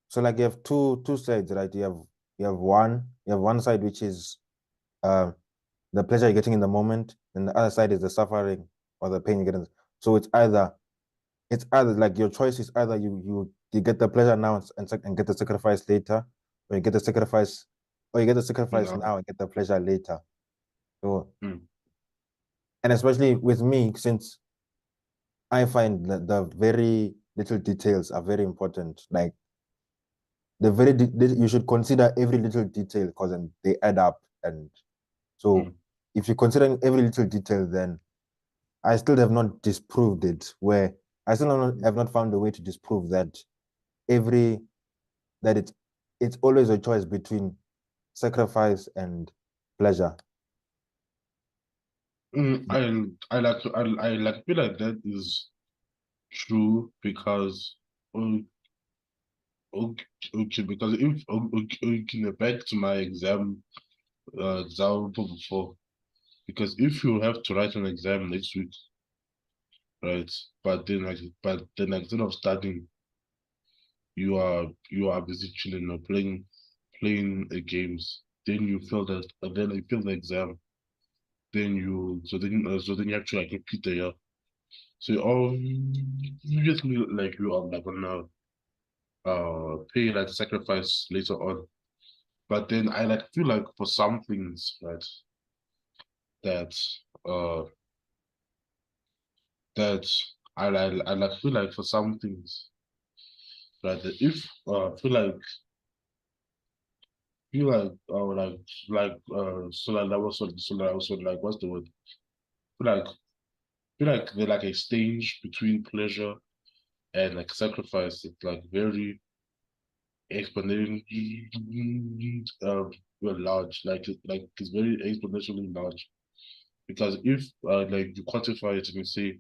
so like you have two sides, right? You have one side which is uh, the pleasure you're getting in the moment, and the other side is the suffering or the pain you're getting. So it's either like your choice is either you get the pleasure now and get the sacrifice later, or you get the sacrifice, or you get the sacrifice yeah. now and get the pleasure later. So, Mm, and especially with me, since I find that the very little details are very important. Like you should consider every little detail because then they add up. And so, mm, if you consider every little detail, then I still have not disproved it. Where I still have not found a way to disprove that every that it's always a choice between sacrifice and pleasure. I like feel like that is true because okay, okay because if okay, back to my example before, because if you have to write an exam next week, right, but then instead of studying you are busy chilling or playing games, then you feel that then you feel the exam, then you have to like repeat the year. So obviously like you are like gonna pay like sacrifice later on. But then I like feel like for some things, right, that uh that I like feel like for some things, right, that if so like that was so like also like what's the word? Feel like they're like a stage between pleasure and like sacrifice. It's like very exponentially large. Like it's very exponentially large. Because if like you quantify it and you say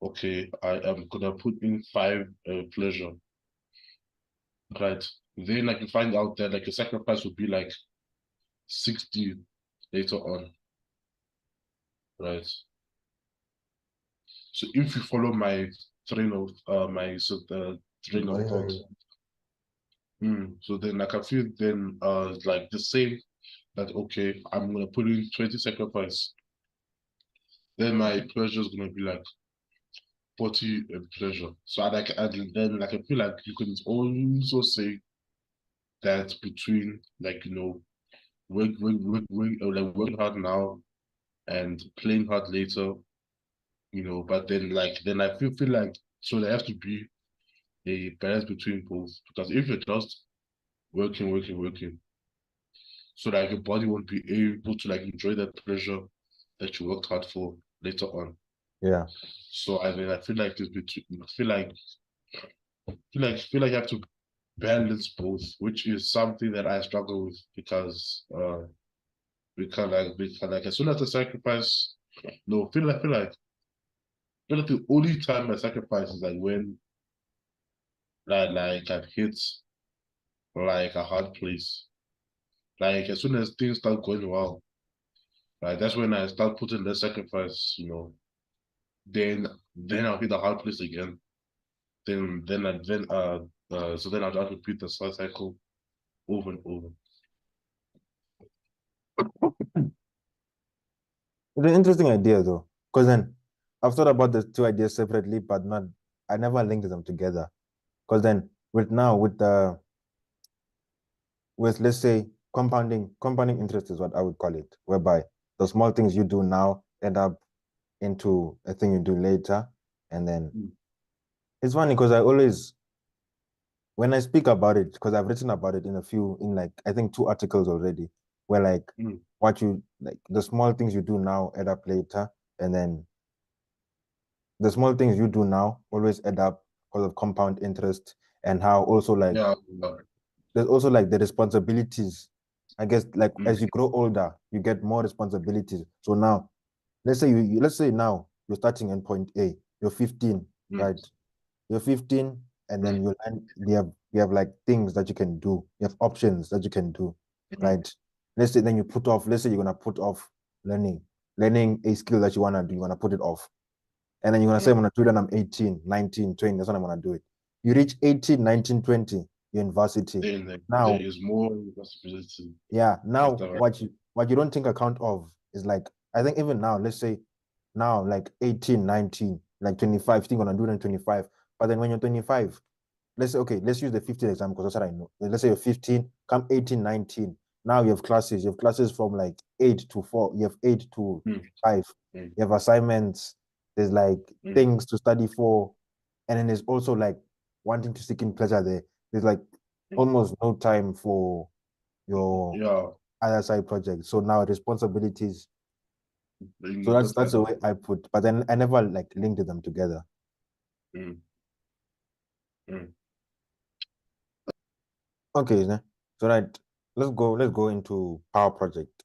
okay, I am gonna put in 5 pleasure, right? Then like you find out that like your sacrifice would be like 60 later on, right? So if you follow my train of train of thought, so then like I feel then like the same that okay, I'm gonna put in 20 sacrifice. Then my pleasure is gonna be like 40 pleasure. So I like and then like I feel like you can also say that between like like working hard now and playing hard later, but then like then I feel like so there has to be a balance between both because if you're just working, so like your body won't be able to like enjoy that pleasure that you worked hard for later on. Yeah. So I mean I feel like this between I feel like you have to balance both, which is something that I struggle with because as soon as I sacrifice, no, feel like the only time I sacrifice is like when like I've hit like a hard place. Like as soon as things start going well, like that's when I start putting the sacrifice. Then I'll hit the hard place again. So then I'll just repeat the cycle over and over. It's an interesting idea though, because then I've thought about the two ideas separately, but not I never linked them together. Because then with let's say compounding interest is what I would call it, whereby the small things you do now end up into a thing you do later. And then it's funny because I always when I speak about it, because I've written about it in like I think 2 articles already, where like what you like the small things you do now add up later, and then the small things you do now always add up because of compound interest, and how also like Yeah. there's also like the responsibilities. I guess like Mm. as you grow older, you get more responsibilities. So now, let's say now you're starting in point A, you're 15, right? You're 15, and then you have like things that you can do. You have options that you can do, right? Let's say then you put off. Let's say you're gonna put off learning a skill that you wanna do. You wanna put it off, and then you're gonna say I'm gonna do it when I'm 18, 19, 20. That's when I'm gonna do it. You reach 18, 19, 20. You're in varsity Then like, there now. is more responsibility. Yeah, now After what you don't think account of is like I think even now, let's say now like 18, 19, like 25, you think you're gonna do it in 25. But then when you're 25, let's say okay, let's use the 15 example because that's what I know. Let's say you're 15, come 18, 19. Now you have classes. You have classes from like 8 to 4. You have 8 to 5. You have assignments. There's like things to study for. And then there's also like wanting to seek in pleasure there. There's like almost no time for your yeah, other side projects. So now responsibilities. So then that's that's the like way I put, but then I never like linked them together. mm, mm. Okay, so right, let's go into Power Project.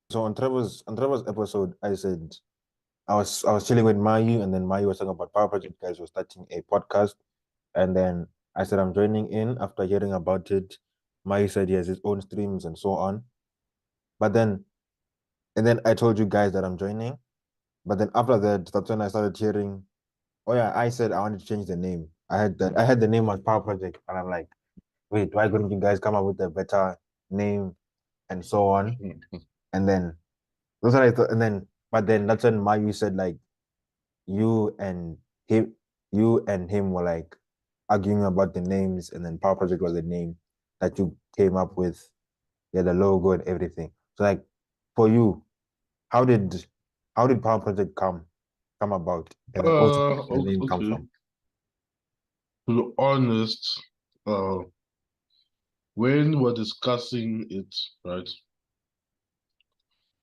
So on Trevor's episode, I said I was chilling with Mayu, and then Mayu was talking about Power Project guys were starting a podcast, and then I said I'm joining in after hearing about it. Mayu said he has his own streams and so on, but then and then I told you guys that I'm joining, but then after that, that's when I started hearing. Oh yeah, I said I wanted to change the name. I had the name on Power Project, and I'm like, wait, why couldn't you guys come up with a better name and so on? And then that's what I thought. And then, but then that's when Mayu said like you and him, you and him were like arguing about the names, and then Power Project was the name that you came up with, yeah, the logo and everything. So like, for you, how did how did Power Project come about, and then also where did the name come Okay. from? To be honest, when we're discussing it, right?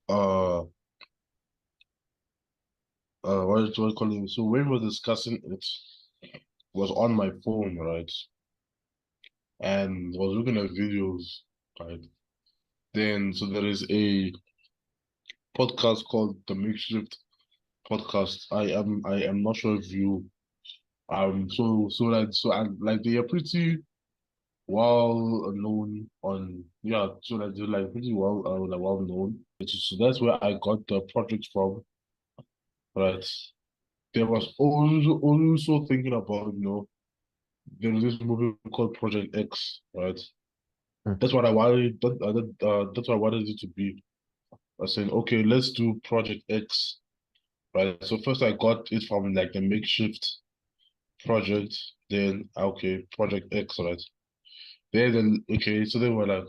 Uh, what do I call it? So when we're discussing it, was on my phone, right? And was looking at videos, right? Then so there is a podcast called The Makeshift podcast. I am not sure if you like they are pretty well known on yeah, so like they're like pretty well known. So that's where I got the project from. Right. There was also thinking about, there was this movie called Project X, right? Mm. That's what I wanted. That's what I wanted it to be. I was saying, okay, let's do Project X, right? So first I got it from like the makeshift project, then okay, Project X, right? Then okay, so then we're like,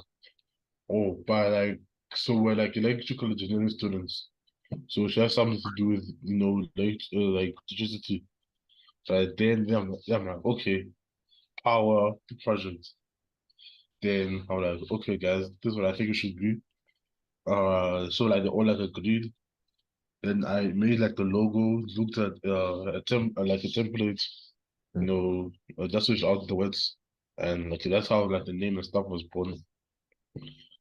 oh, but like, so we're like electrical engineering students, so it should have something to do with like electricity, right? Then I'm like, okay, power project. Then I'm like, okay, guys, this is what I think it should be. So like they all like agreed. Then I made like the logo, looked at like a template, Mm. just switched out the words, and like that's how like the name and stuff was born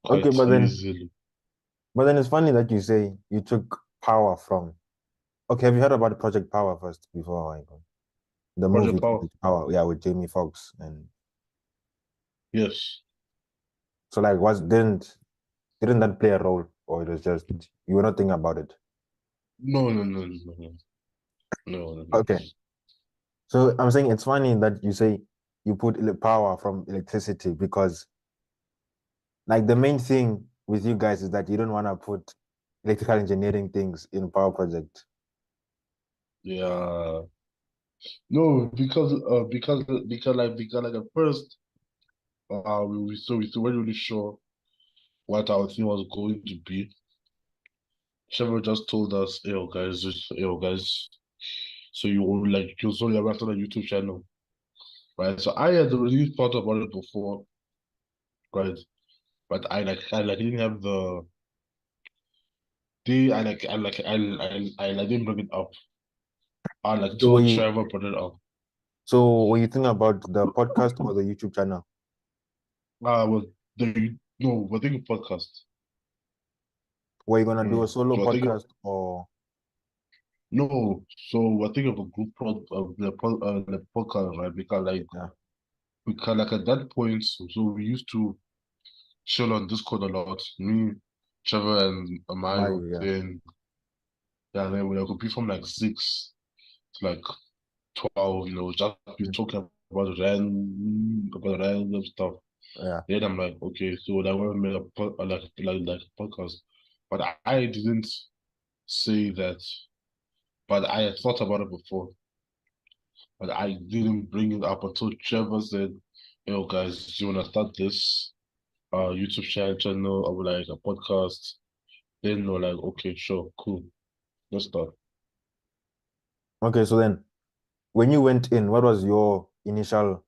Okay, quite easily. but then it's funny that you say you took power from. Okay, have you heard about Project Power first before I go? The movie Project Power, Project Power, yeah, with Jamie Foxx and yes. so like was didn't that play a role or it was just you were not thinking about it? No, no, no, no, no, no, no, no. Okay, so I'm saying it's funny that you say you put power from electricity because like the main thing with you guys is that you don't want to put electrical engineering things in power project. Yeah. No, because like at first, we weren't really sure what our thing was going to be. Trevor just told us, yo guys, so you will like you saw your after the YouTube channel, right? So I had already thought about it before, right? But I didn't have I didn't bring it up. I like So were told you Trevor brought it up. were you thinking about the podcast or the YouTube channel? Well, we're thinking podcast. Were you gonna do a solo So I think podcast or no, so I think of a group of the podcast, right? yeah, Because like at that point, so we used to chill on Discord a lot. Me, Trevor, and Amayo. yeah. Then we could be from like 6 to like 12. Just be Mm. talking about random stuff. Yeah. Then I'm like, okay, so that we made a like a podcast, but I didn't say that, but I had thought about it before. But I didn't bring it up until Trevor said, "Yo, guys, do you want to start this YouTube channel or like a podcast?" Then we're like, "Okay, sure, cool, let's start." Okay, so then when you went in, what was your initial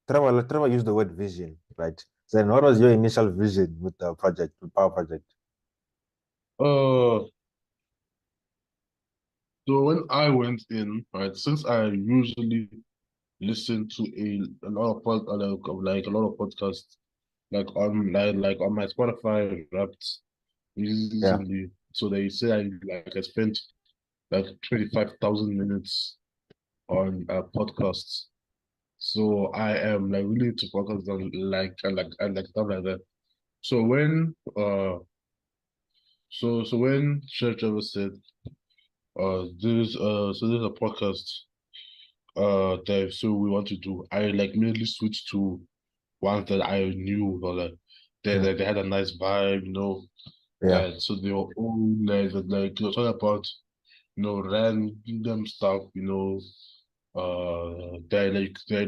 Trevor used the word vision, right? So then what was your initial vision with the project, with Power Project? Uh, so when I went in, right, since I usually listen to a lot of like a lot of podcasts, like on my Spotify Wrapped Yeah. recently. So they say I spent like 25,000 minutes on podcasts. So I am like really into podcasts and like stuff like that. So when Church ever said there's a podcast that so we want to do, I like immediately switched to ones that I knew or like Mm. they had a nice vibe, Yeah. so they were all you're talking about random stuff, they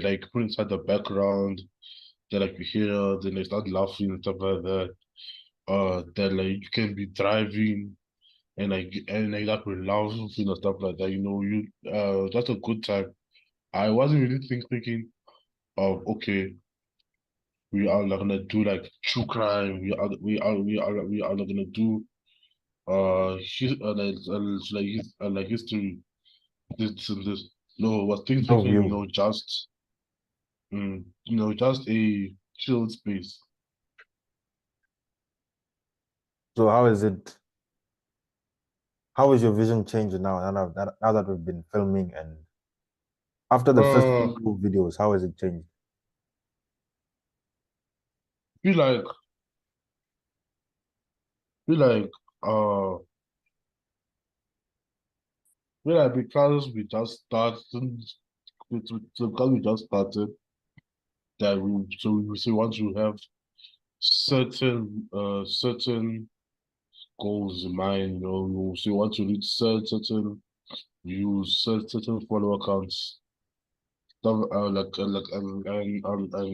like put inside the background, they like you hear, then they start laughing and stuff like that. That like you can be driving and that will laughing and stuff like that. That's a good time. I wasn't really thinking of okay, we are not gonna do like true crime. We are not gonna do like history, this and this. No, was thinking, Overview. just a chill space. So how is it? how is your vision changing now that we've been filming and after the first Uh, two videos, how has it changed? feel like feel like uh feel like because we just started because we just started that we want to have certain goals in mind, we want to reach certain views, certain follower counts, stuff and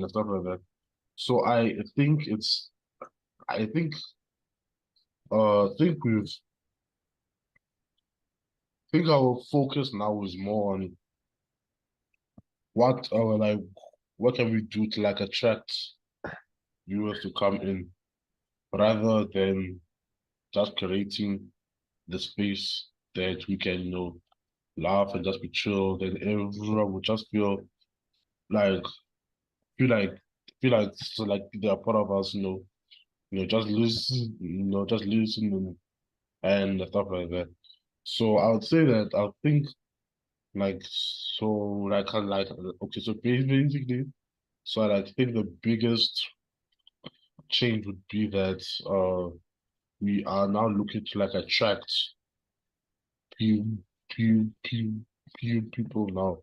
stuff like that. So I think our focus now is more on what can we do to like attract viewers to come in rather than just creating the space that we can, laugh and just be chill, then everyone will just like feel like so like they're part of us, just listen, just listen and stuff like that. So I would say that I think like so like kind of like okay, so basically, so I think the biggest change would be that we are now looking to like attract few few people now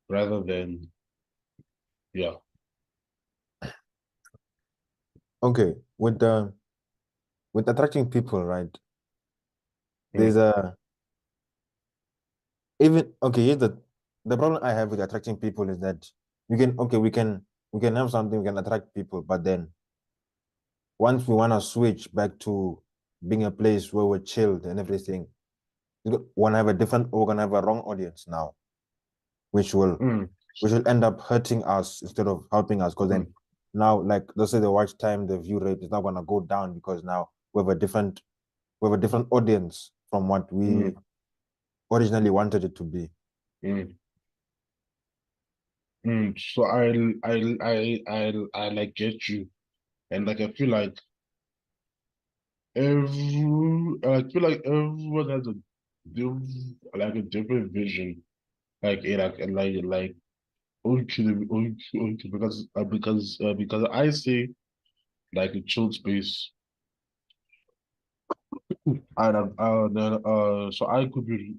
rather than yeah. Okay, with attracting people, right? There's Mm, a even okay, here's the problem I have with attracting people is that we can have something, we can attract people, but then once we want to switch back to being a place where we're chilled and everything, we're gonna have a different, we're gonna have a wrong audience now, which will mm, which will end up hurting us instead of helping us. Because mm, then now, like let's say the watch time, the view rate is not gonna go down because now we have a different audience from what we mm, originally wanted it to be. mm, So I like get you, and like I feel like everyone has a different vision, okay, okay, because I say like a chilled space, so I could be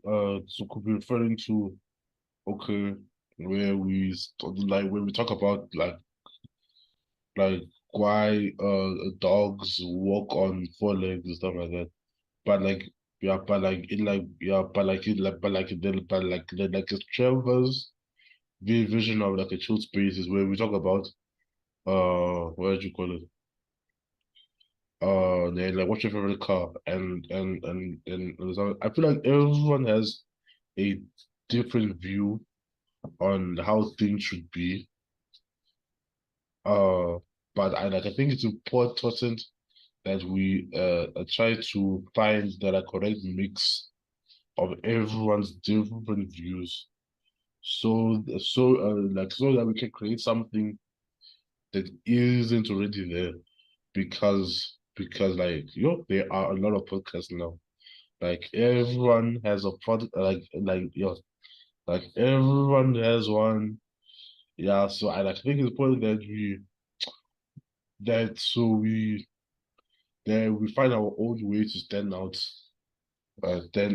referring to okay, where we talk about like why dogs walk on four legs and stuff like that. But like yeah, but like it like yeah, but like a Trevor's vision of like a chill space is where we talk about what did you call it? Then like what's your favorite car? And so I feel like everyone has a different view on how things should be. Uh, but I think it's important that we try to find the correct mix of everyone's different views, so that we can create something that isn't already there. Because there are a lot of podcasts now. Like everyone has a pod, like everyone has one. Yeah, so I think it's important that so we we find our own way to stand out. Then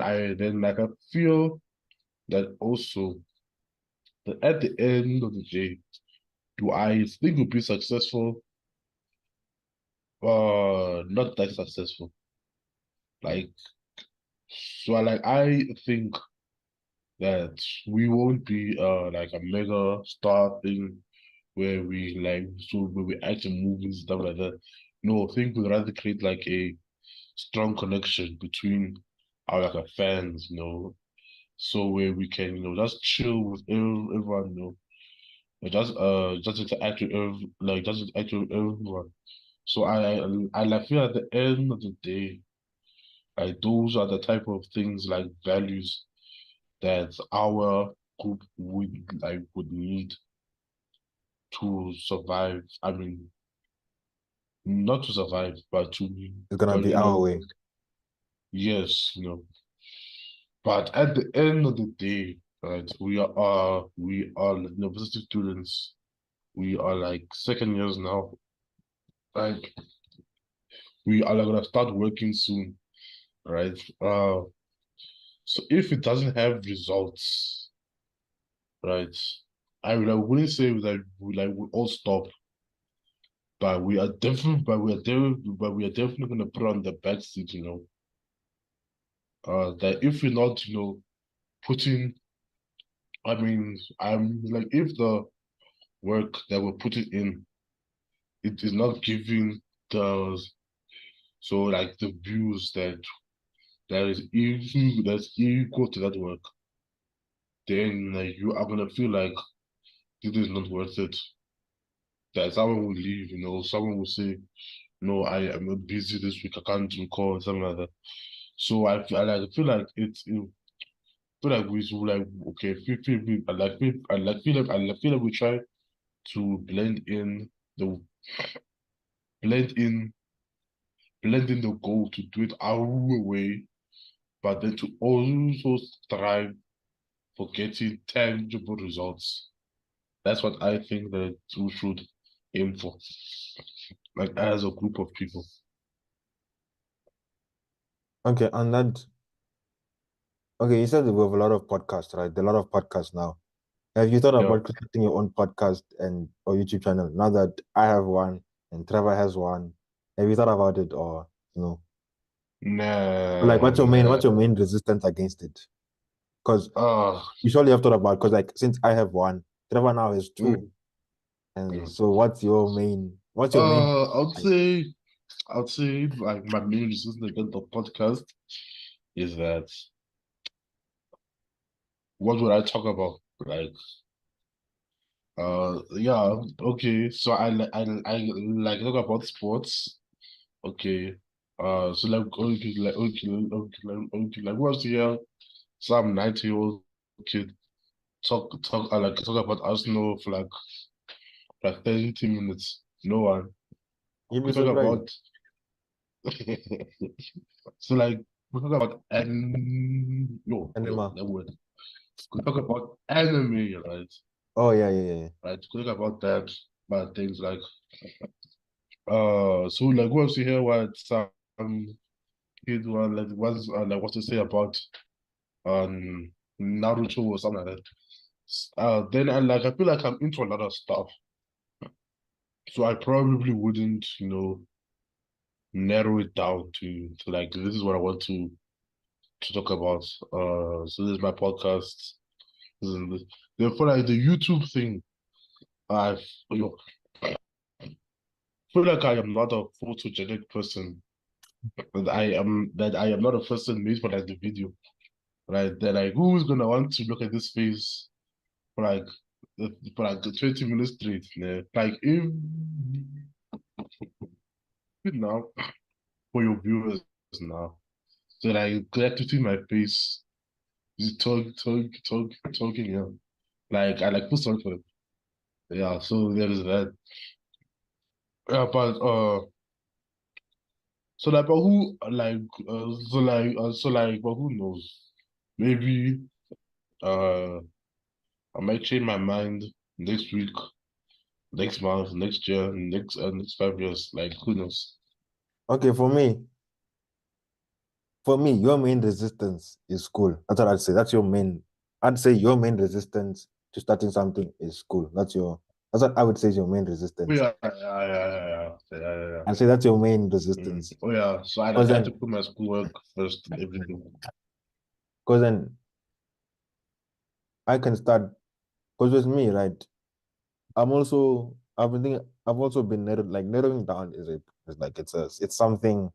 like I feel that also that at the end of the day, do I think we'll be successful? Not that successful. Like I think that we won't be like a mega star thing where we act in movies and stuff like that. No, I think we'd rather create like a strong connection between our like our fans, so where we can, just chill with everyone, just interact with just interact with everyone. So I feel at the end of the day, like those are the type of things like values that our group would need to survive. I mean, not to survive, but to It's gonna but be our way. yes, But at the end of the day, right, we are like university students. We are like second years now. Like we are like gonna start working soon, right? So if it doesn't have results, right, I wouldn't say that we all stop, but we are definitely gonna put on the back seat, that if we're not, putting, I mean, I'm like, if the work that we're putting in, it is not giving the, so like the views that's equal to that work, then like you are gonna feel like it is not worth it. That someone will leave, someone will say, no, I am not busy this week, I can't record, something like that. So I feel like feel like we should like okay, feel like we try to the blend in blend in the goal to do it our way, but then to also strive for getting tangible results. That's what I think that we should aim for, like as a group of people. Okay, and that okay, you said we have a lot of podcasts, right? There are a lot of podcasts now. Have you thought Yeah. about creating your own podcast and or YouTube channel? Now that I have one and Trevor has one, have you thought about it or no? Like, Nah, what's nah. your main resistance against it? Because Uh, you surely have thought about because like since I have one, Trevor now has two, mm, and mm. so what's your main I'd say like my main resistance against the podcast is that what would I talk about? Like, yeah, okay. So I like talk about sports. Okay. So like what's here? Some 90-year-old kid talk about Arsenal for like 30 minutes. No one. you'd be We talk surprised. about so like we talk about Anima. that word. We talk about anime, right? Oh yeah. Right. We talk about that, but things like so like once you hear what some kid what to say about um Naruto or something like that. Then I feel like I'm into a lot of stuff. So I probably wouldn't, narrow it down to like this is what I want to talk about. So this is my podcast. This is this. Therefore, like the YouTube thing, I you know, feel like I am not a photogenic person. That I am not a person made for like the video. Right? That like who's gonna want to look at this face for like for like 20 minutes straight? Yeah? Like if now for your viewers now. So like glad to see my face. Just talking, yeah. Like I like feel sorry for them. Yeah, so there is that. Yeah, but so like, but who like, but who knows? Maybe uh, I might change my mind next week, next month, next year, next 5 years. Like, who knows? Okay, for me, your main resistance is school. That's what I'd say. I'd say your main resistance to starting something is school. That's what I would say is your main Oh resistance. yeah. I'd say that's your main Mm. resistance. Oh yeah. So I Because like I had to then, put my schoolwork first and everything. because then I can start. Because with me, right? I've also been narrowing down is like it's something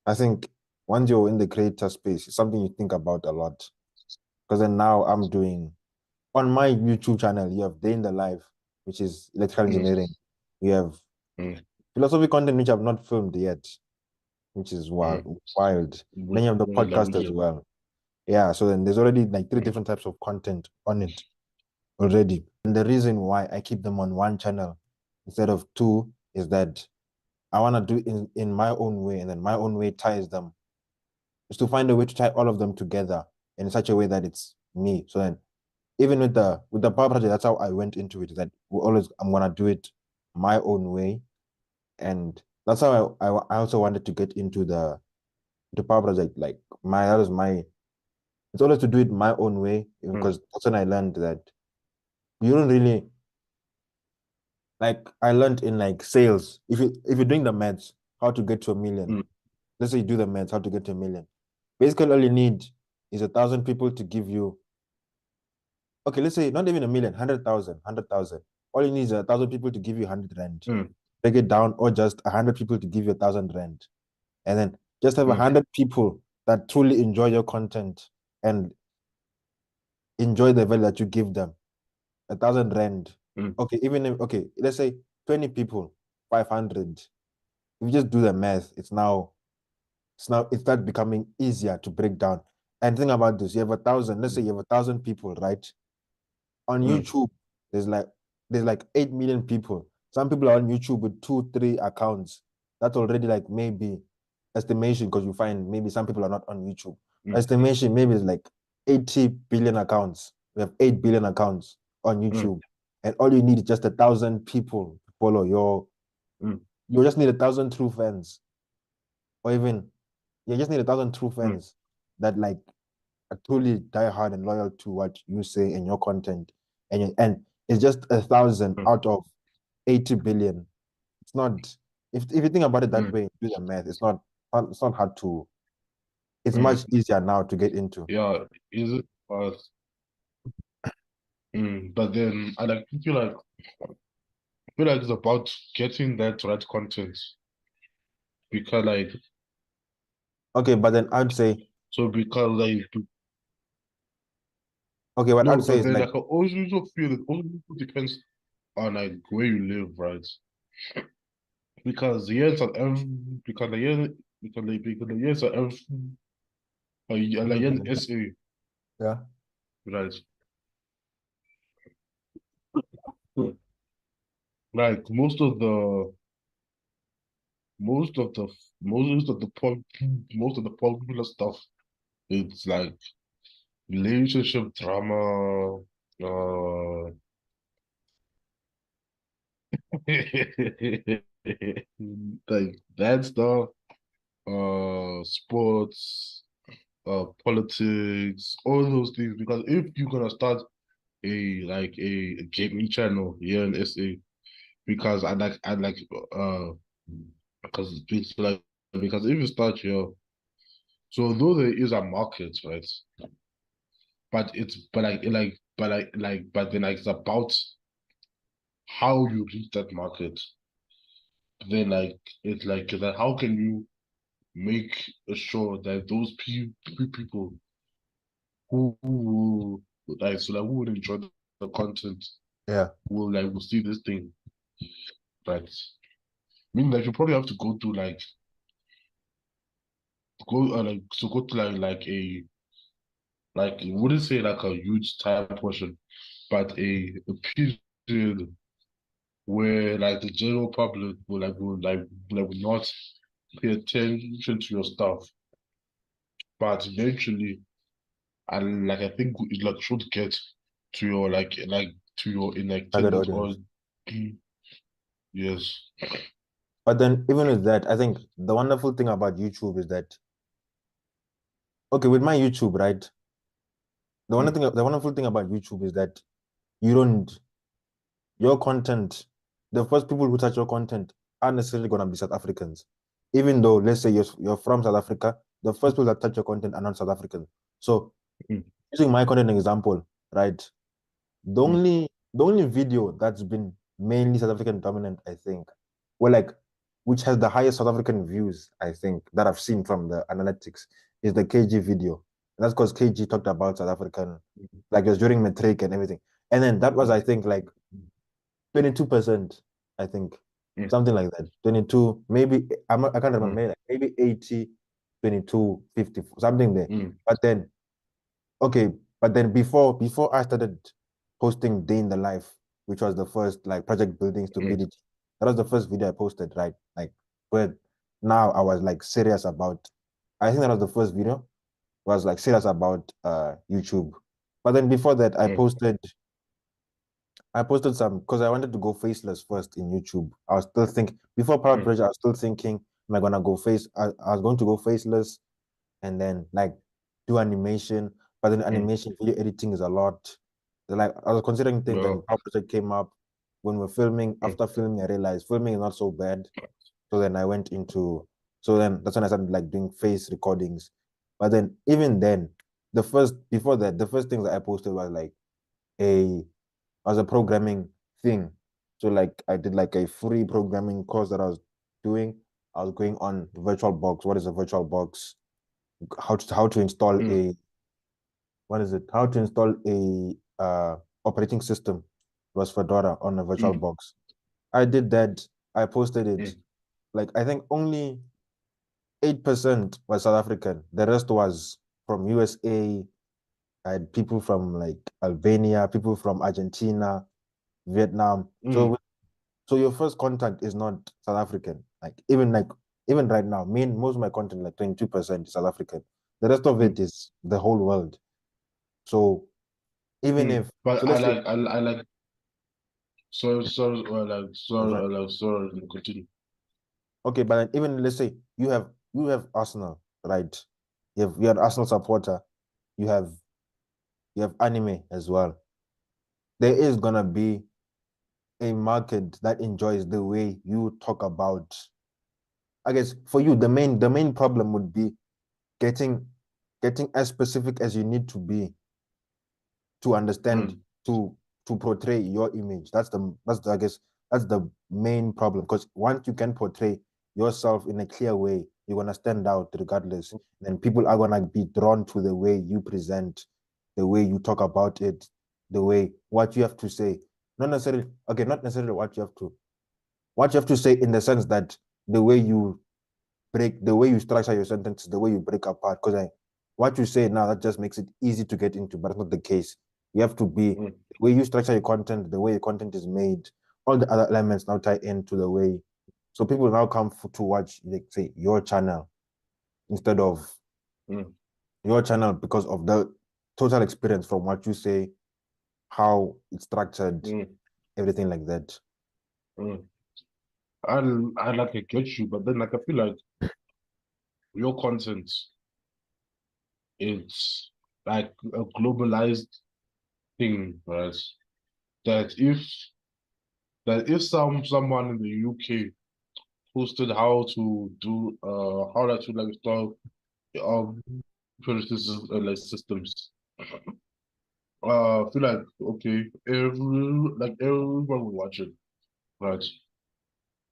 I think once you're in the creator space, it's something you think about a lot. Because then now I'm doing on my YouTube channel, you have Day in the Life, which is electrical Mm, engineering. You have mm, philosophy content, which I've not filmed yet, which is mm. wild. Then you have the Like podcast as well. Yeah, so then there's already like three different types of content on it already. And the reason why I keep them on one channel instead of two is that I want to do it in my own way, and then my own way ties them. Is to find a way to tie all of them together in such a way that it's me. So then even with the power project, that's how I went into it. That I'm gonna do it my own way, and that's how I also wanted to get into the power project. Like that was my. It's always to do it my own way because that's when I learned that you don't really like. I learned in like sales. If you're doing the maths, how to get to 1 million. Let's say you do the maths, how to get to 1 million. Basically, all you need is 1,000 people to give you. Okay, let's say not even 1 million, 100,000. All you need is 1,000 people to give you 100 rand. Break it down, or just 100 people to give you 1,000 rand, and then just have 100 people that truly enjoy your content and enjoy the value that you give them. 1,000 rand. Okay, okay, let's say 20 people, 500. If you just do the math, it starts becoming easier to break down. And think about this: you have 1,000. Let's say you have 1,000 people, right? On YouTube, there's like 8 million people. Some people are on YouTube with 2-3 accounts. That's already like maybe estimation, because you find maybe some people are not on YouTube. Estimation maybe is like 80 billion accounts. We have 8 billion accounts on YouTube. And all you need is just 1,000 people to follow you just need 1,000 true fans. Or even you just need 1,000 true fans that like are truly die hard and loyal to what you say in your content. And it's just 1,000 out of 80 billion. It's not, if you think about it that way, do the math, it's not hard to, it's much easier now to get into. Yeah, is it? But then I feel like it's about getting that right content, because like, okay, but then I'd say, because like, okay, what no, I'd say but is then like, like I always also feel it also depends on like where you live, right? Because the years are because the year because the years are like in SA, yeah, right? Like most of the most of the popular stuff, it's like relationship drama, like that stuff, sports, politics, all those things. Because if you're gonna start a gaming channel here in SA, because I like because it's like, because if you start here, so though there is a market, right? But it's but then like it's about how you reach that market. Then like it's like that, how can you make sure that those people who like, so like, who would enjoy the content yeah, will see this thing, right? Meaning that you probably have to go to like go to like a, like, you wouldn't say like a huge time portion, but a period where like the general public will not pay attention to your stuff, but eventually, and like I think it like should get to your to your in target attendance or audience. yes. But then even with that, I think the wonderful thing about YouTube is that, okay, with my YouTube, right? The wonderful thing about YouTube is that you don't, your content, the first people who touch your content aren't necessarily gonna be South Africans. Even though, let's say you're from South Africa, the first people that touch your content are not South Africans. So using my content example, right? The only video that's been mainly South African dominant, I think, well, like, which has the highest South African views, I think, that I've seen from the analytics, is the KG video. And that's because KG talked about South African, like it was during Matric and everything. And then that was, I think, like 22%, I think, something like that. 22, maybe, I can't remember, maybe 80, 22, 50, something there. But then, okay, but then before I started posting Day in the Life, which was the first like project building stupidity, that was the first video I posted, right? Like, where now I was like serious about, I think that was the first video was like serious about YouTube. But then before that, I posted some because I wanted to go faceless first in YouTube. I was still thinking before Power Pressure, I was still thinking, am I gonna go I was going to go faceless and then like do animation, but then animation video editing is a lot. Like I was considering things, Yeah. then Power Pressure came up. When we're filming, after filming, I realized filming is not so bad. So then I went into so then that's when I started like doing face recordings. But then even then, before that, the first things that I posted was like a as a programming thing. So like I did like a free programming course that I was doing. I was going on VirtualBox. What is a VirtualBox? How to install a what is it? How to install a operating system. It was Fedora on a VirtualBox. I did that. I posted it. Like I think only 8% was South African. The rest was from USA. I had people from like Albania, people from Argentina, Vietnam. So your first contact is not South African. Even right now, most of my content, like 22% is South African. The rest of it is the whole world. So even if But so let's say I like that's right. sorry, continue. Okay, but then even let's say you have Arsenal, right? You're an Arsenal supporter, you have you have anime as well. There is gonna be a market that enjoys the way you talk about. I guess for you, the main problem would be getting getting as specific as you need to be to understand to portray your image. I guess that's the main problem because once you can portray yourself in a clear way, you're gonna stand out regardless. Then people are gonna be drawn to the way you present, the way you talk about it, the way what you have to say. Not necessarily what you have to say in the sense that the way you the way you structure your sentences, the way you break apart. Because what you say now, that just makes it easy to get into, but it's not the case. You have to be the way you structure your content, the way your content is made, all the other elements now tie into the way. So people now come to watch, like say, your channel instead of your channel because of the total experience from what you say, how it's structured, everything like that. I I like I get you, but then like I feel like your content it's like a globalized thing, right? That if someone in the UK posted how to do how to like install um like systems, I feel like okay, everyone will watch it, right?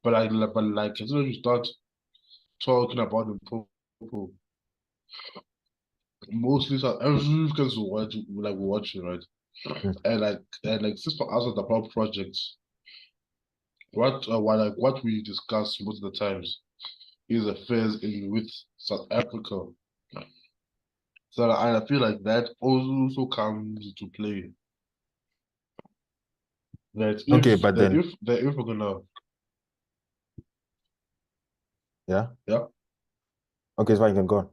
But like as soon as you start talking about the people, mostly so everyone will watch it, right? And since for us at the Power projects, what we discuss most of the times is affairs in with South Africa. So I feel like that also comes into play. Okay, but then That if we're gonna yeah, yeah. okay, so you can go on.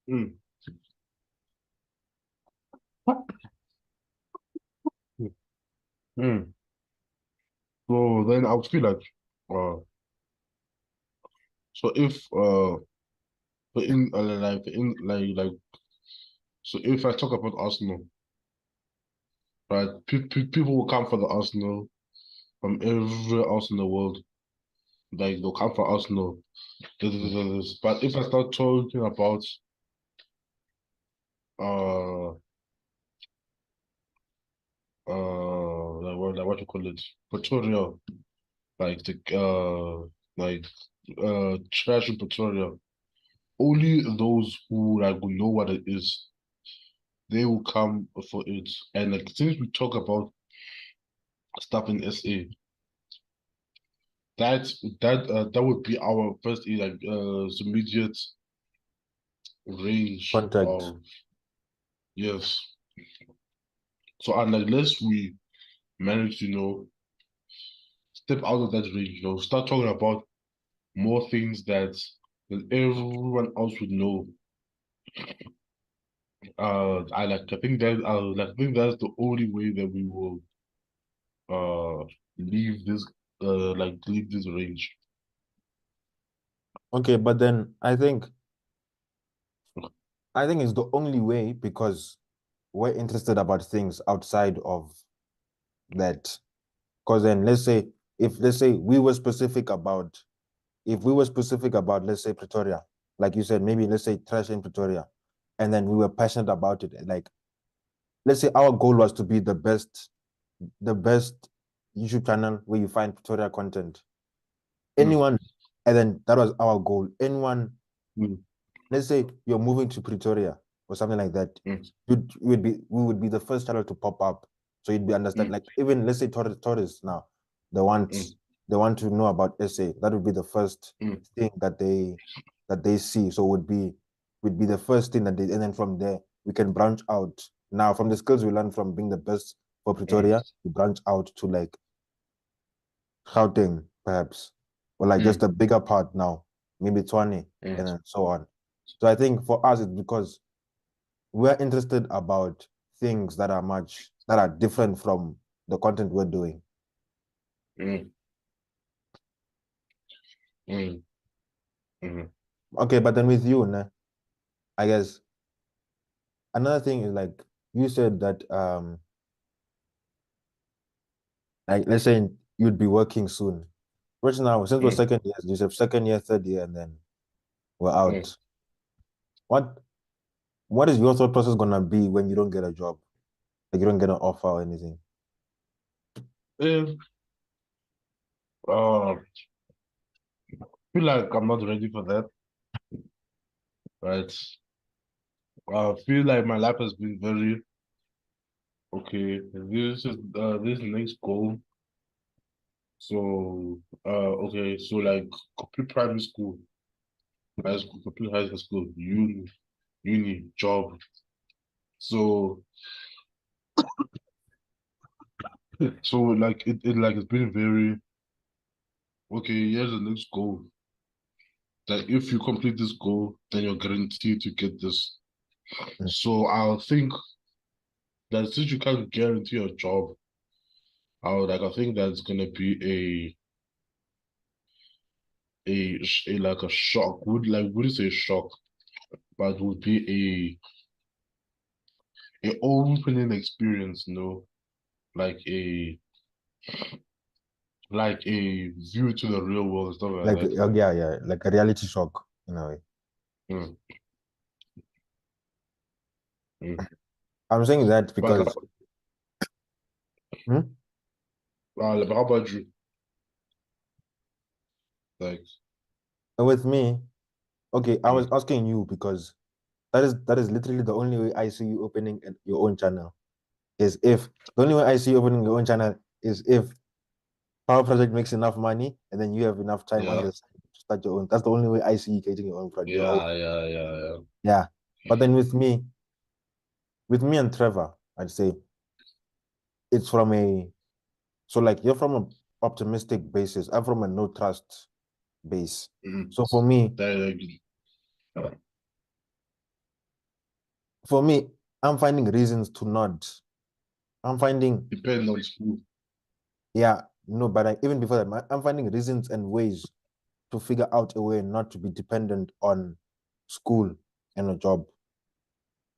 Mm, mm. So then I would feel like uh so if but in so if I talk about Arsenal, right, people will come for the Arsenal from every else in the world. Like they'll come for Arsenal. This. But if I start talking about uh what you call it, Pretoria, like the like trash in Pretoria, only those who like will know what it is, they will come for it. And like since we talk about stuff in SA, that would be our first immediate range Contact. of yes. So and unless we manage to step out of that range, start talking about more things that everyone else would know. I think that's the only way that we will leave this leave this range. Okay, but then I think it's the only way because we're interested about things outside of that. Because then let's say we were specific about if we were specific about, let's say, Pretoria, like you said, maybe let's say trash in Pretoria, and then we were passionate about it. Like, let's say our goal was to be the best YouTube channel where you find Pretoria content. Mm, Anyone, and then that was our goal. Anyone, mm, let's say you're moving to Pretoria or something like that, mm, we would be the first channel to pop up. So you'd be understand, mm, like even let's say tourists now, they want mm, they want to know about SA. That would be the first mm, thing that they see. So would be the first thing that they, and then from there we can branch out. Now from the skills we learn from being the best for mm, Pretoria, we branch out to like Gauteng perhaps, or like just mm, a bigger part now, maybe 20, mm, and then so on. So I think for us it's because we're interested about things that are different from the content we're doing. mm, mm, mm, Okay, but then with you, nah, I guess another thing is like you said that like let's say you'd be working soon. Right now, since we're mm, second years, you have second year, third year, and then we're mm. out. What what is your thought process gonna be when you don't get a job? Like you don't get an offer or anything? Eh, uh, feel like I'm not ready for that, right? I feel like my life has been very okay. This next goal. So okay, so like complete primary school, high school, complete high school, uni, job. So it's been very okay. Here's the next goal. That if you complete this goal, then you're guaranteed to get this. Mm. So I'll think that since you can't guarantee a job, I think that's gonna be a shock. Wouldn't say shock, but would be a opening experience, like a like a view to the real world, stuff like Like that. yeah, yeah, like a reality shock in a way. Mm, mm. I'm saying that But because hmm? how about you? Like, With me, okay, I was mm, asking you because that is literally the only way I see you opening your own channel. Is if the only way I see you opening your own channel is if Power Project makes enough money and then you have enough time on yeah, the side to start your own. That's the only way I see you creating your own project. yeah. Yeah. But then with me and Trevor, I'd say it's from a so like you're from an optimistic basis. I'm from a no trust base. Mm. So That, for me, I'm finding reasons to not. I'm finding depend on school. Yeah, no, but even before that, I'm finding reasons and ways to figure out a way not to be dependent on school and a job.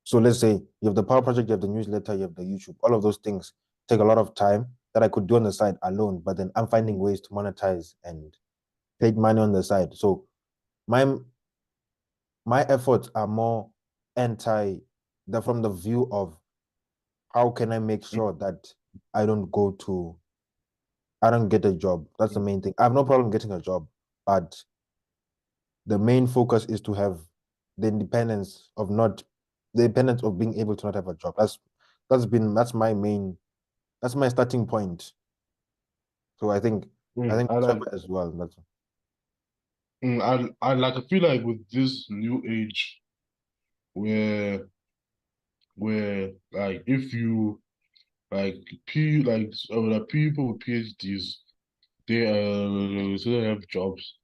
So let's say you have the power project, you have the newsletter, you have the YouTube, all of those things take a lot of time that I could do on the side alone, but then I'm finding ways to monetize and make money on the side. So my my efforts are more anti the from the view of how can I make Mm, sure that I don't go to I don't get a job. That's the mm, main thing. I have no problem getting a job, but the main focus is to have the independence of not the independence of being able to not have a job. That's my starting point. So I think I like Trevor as well. That's I feel like with this new age where like if you like people with PhDs they still have jobs.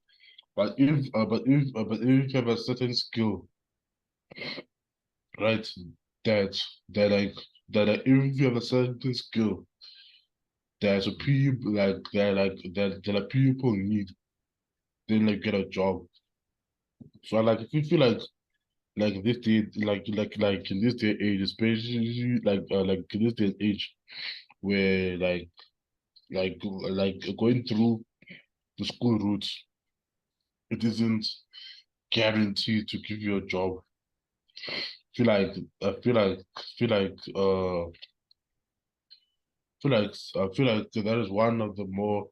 But if you have a certain skill right? That if you have a certain skill that a people that people need, then like get a job. So like if you feel like this day like in this day and age, especially like in this day and age where like going through the school route, it isn't guaranteed to give you a job. Feel like I feel like feel like I feel like that is one of the more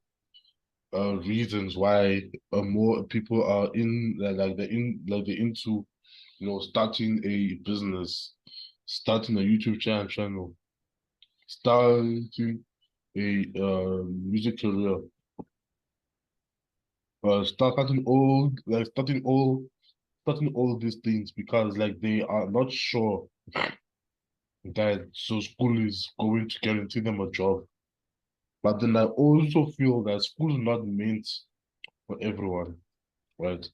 reasons why more people are in like they're into starting a business, starting a YouTube channel, starting a music career, starting all these things because like they are not sure that so school is going to guarantee them a job. But then I also feel that school is not meant for everyone, right?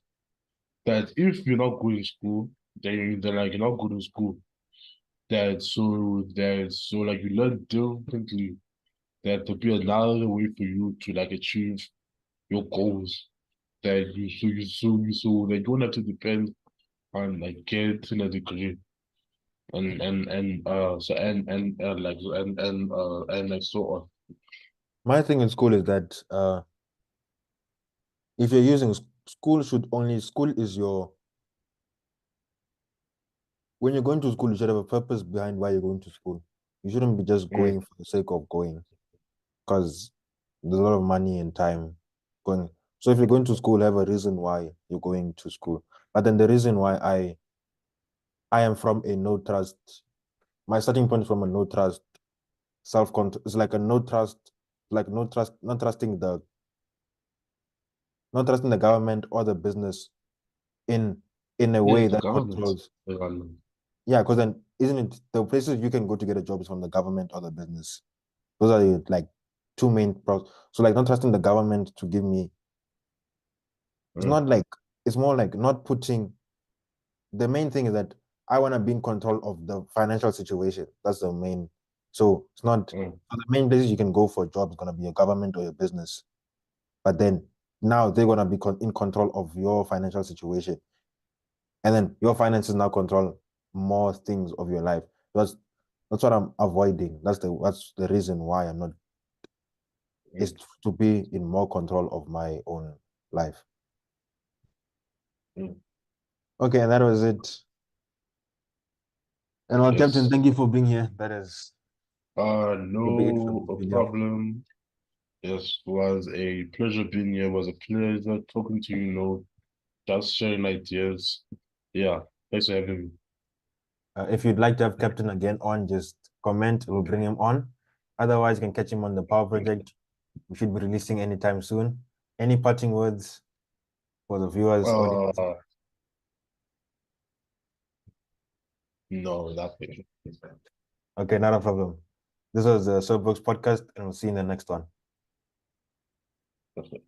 That if you're not good in school, then like you're not good in school. That so like you learn differently. That there'll be another way for you to like achieve your goals. That they don't have to depend on like getting a degree and like so on. My thing in school is that if you're using school is your when you're going to school, you should have a purpose behind why you're going to school. You shouldn't be just Mm, going for the sake of going because there's a lot of money and time going. So if you're going to school, have a reason why you're going to school. But then the reason why I am from a no trust, my starting point is from a no trust self-control. It's like a no trust, like no trust, not trusting the government or the business in in a way yes, the that government. controls. Um, Yeah, because then isn't it the places you can go to get a job is from the government or the business? Those are the like two main pros. So like not trusting the government to give me. It's mm, not like it's more like not putting. The main thing is that I want to be in control of the financial situation. That's the main. So it's not mm, so the main places you can go for a job is gonna be your government or your business. But then now they're gonna be in control of your financial situation, and then your finances now control more things of your life. That's what I'm avoiding. That's the reason why I'm not is mm, to be in more control of my own life. mm. Okay, and that was it. And well, Captain, Yes. thank you for being here. That is a big intro to No the video. problem. Yes, was a pleasure being here. Was a pleasure talking to you. No, just sharing ideas. Yeah, thanks for having me. If you'd like to have Captain again on, just comment. We'll bring him on. Otherwise, you can catch him on the Power Project. We should be releasing anytime soon. Any parting words for the viewers, audience? Uh, no, nothing. Okay, not a problem. This was the Soapbox podcast, and we'll see you in the next one. Okay.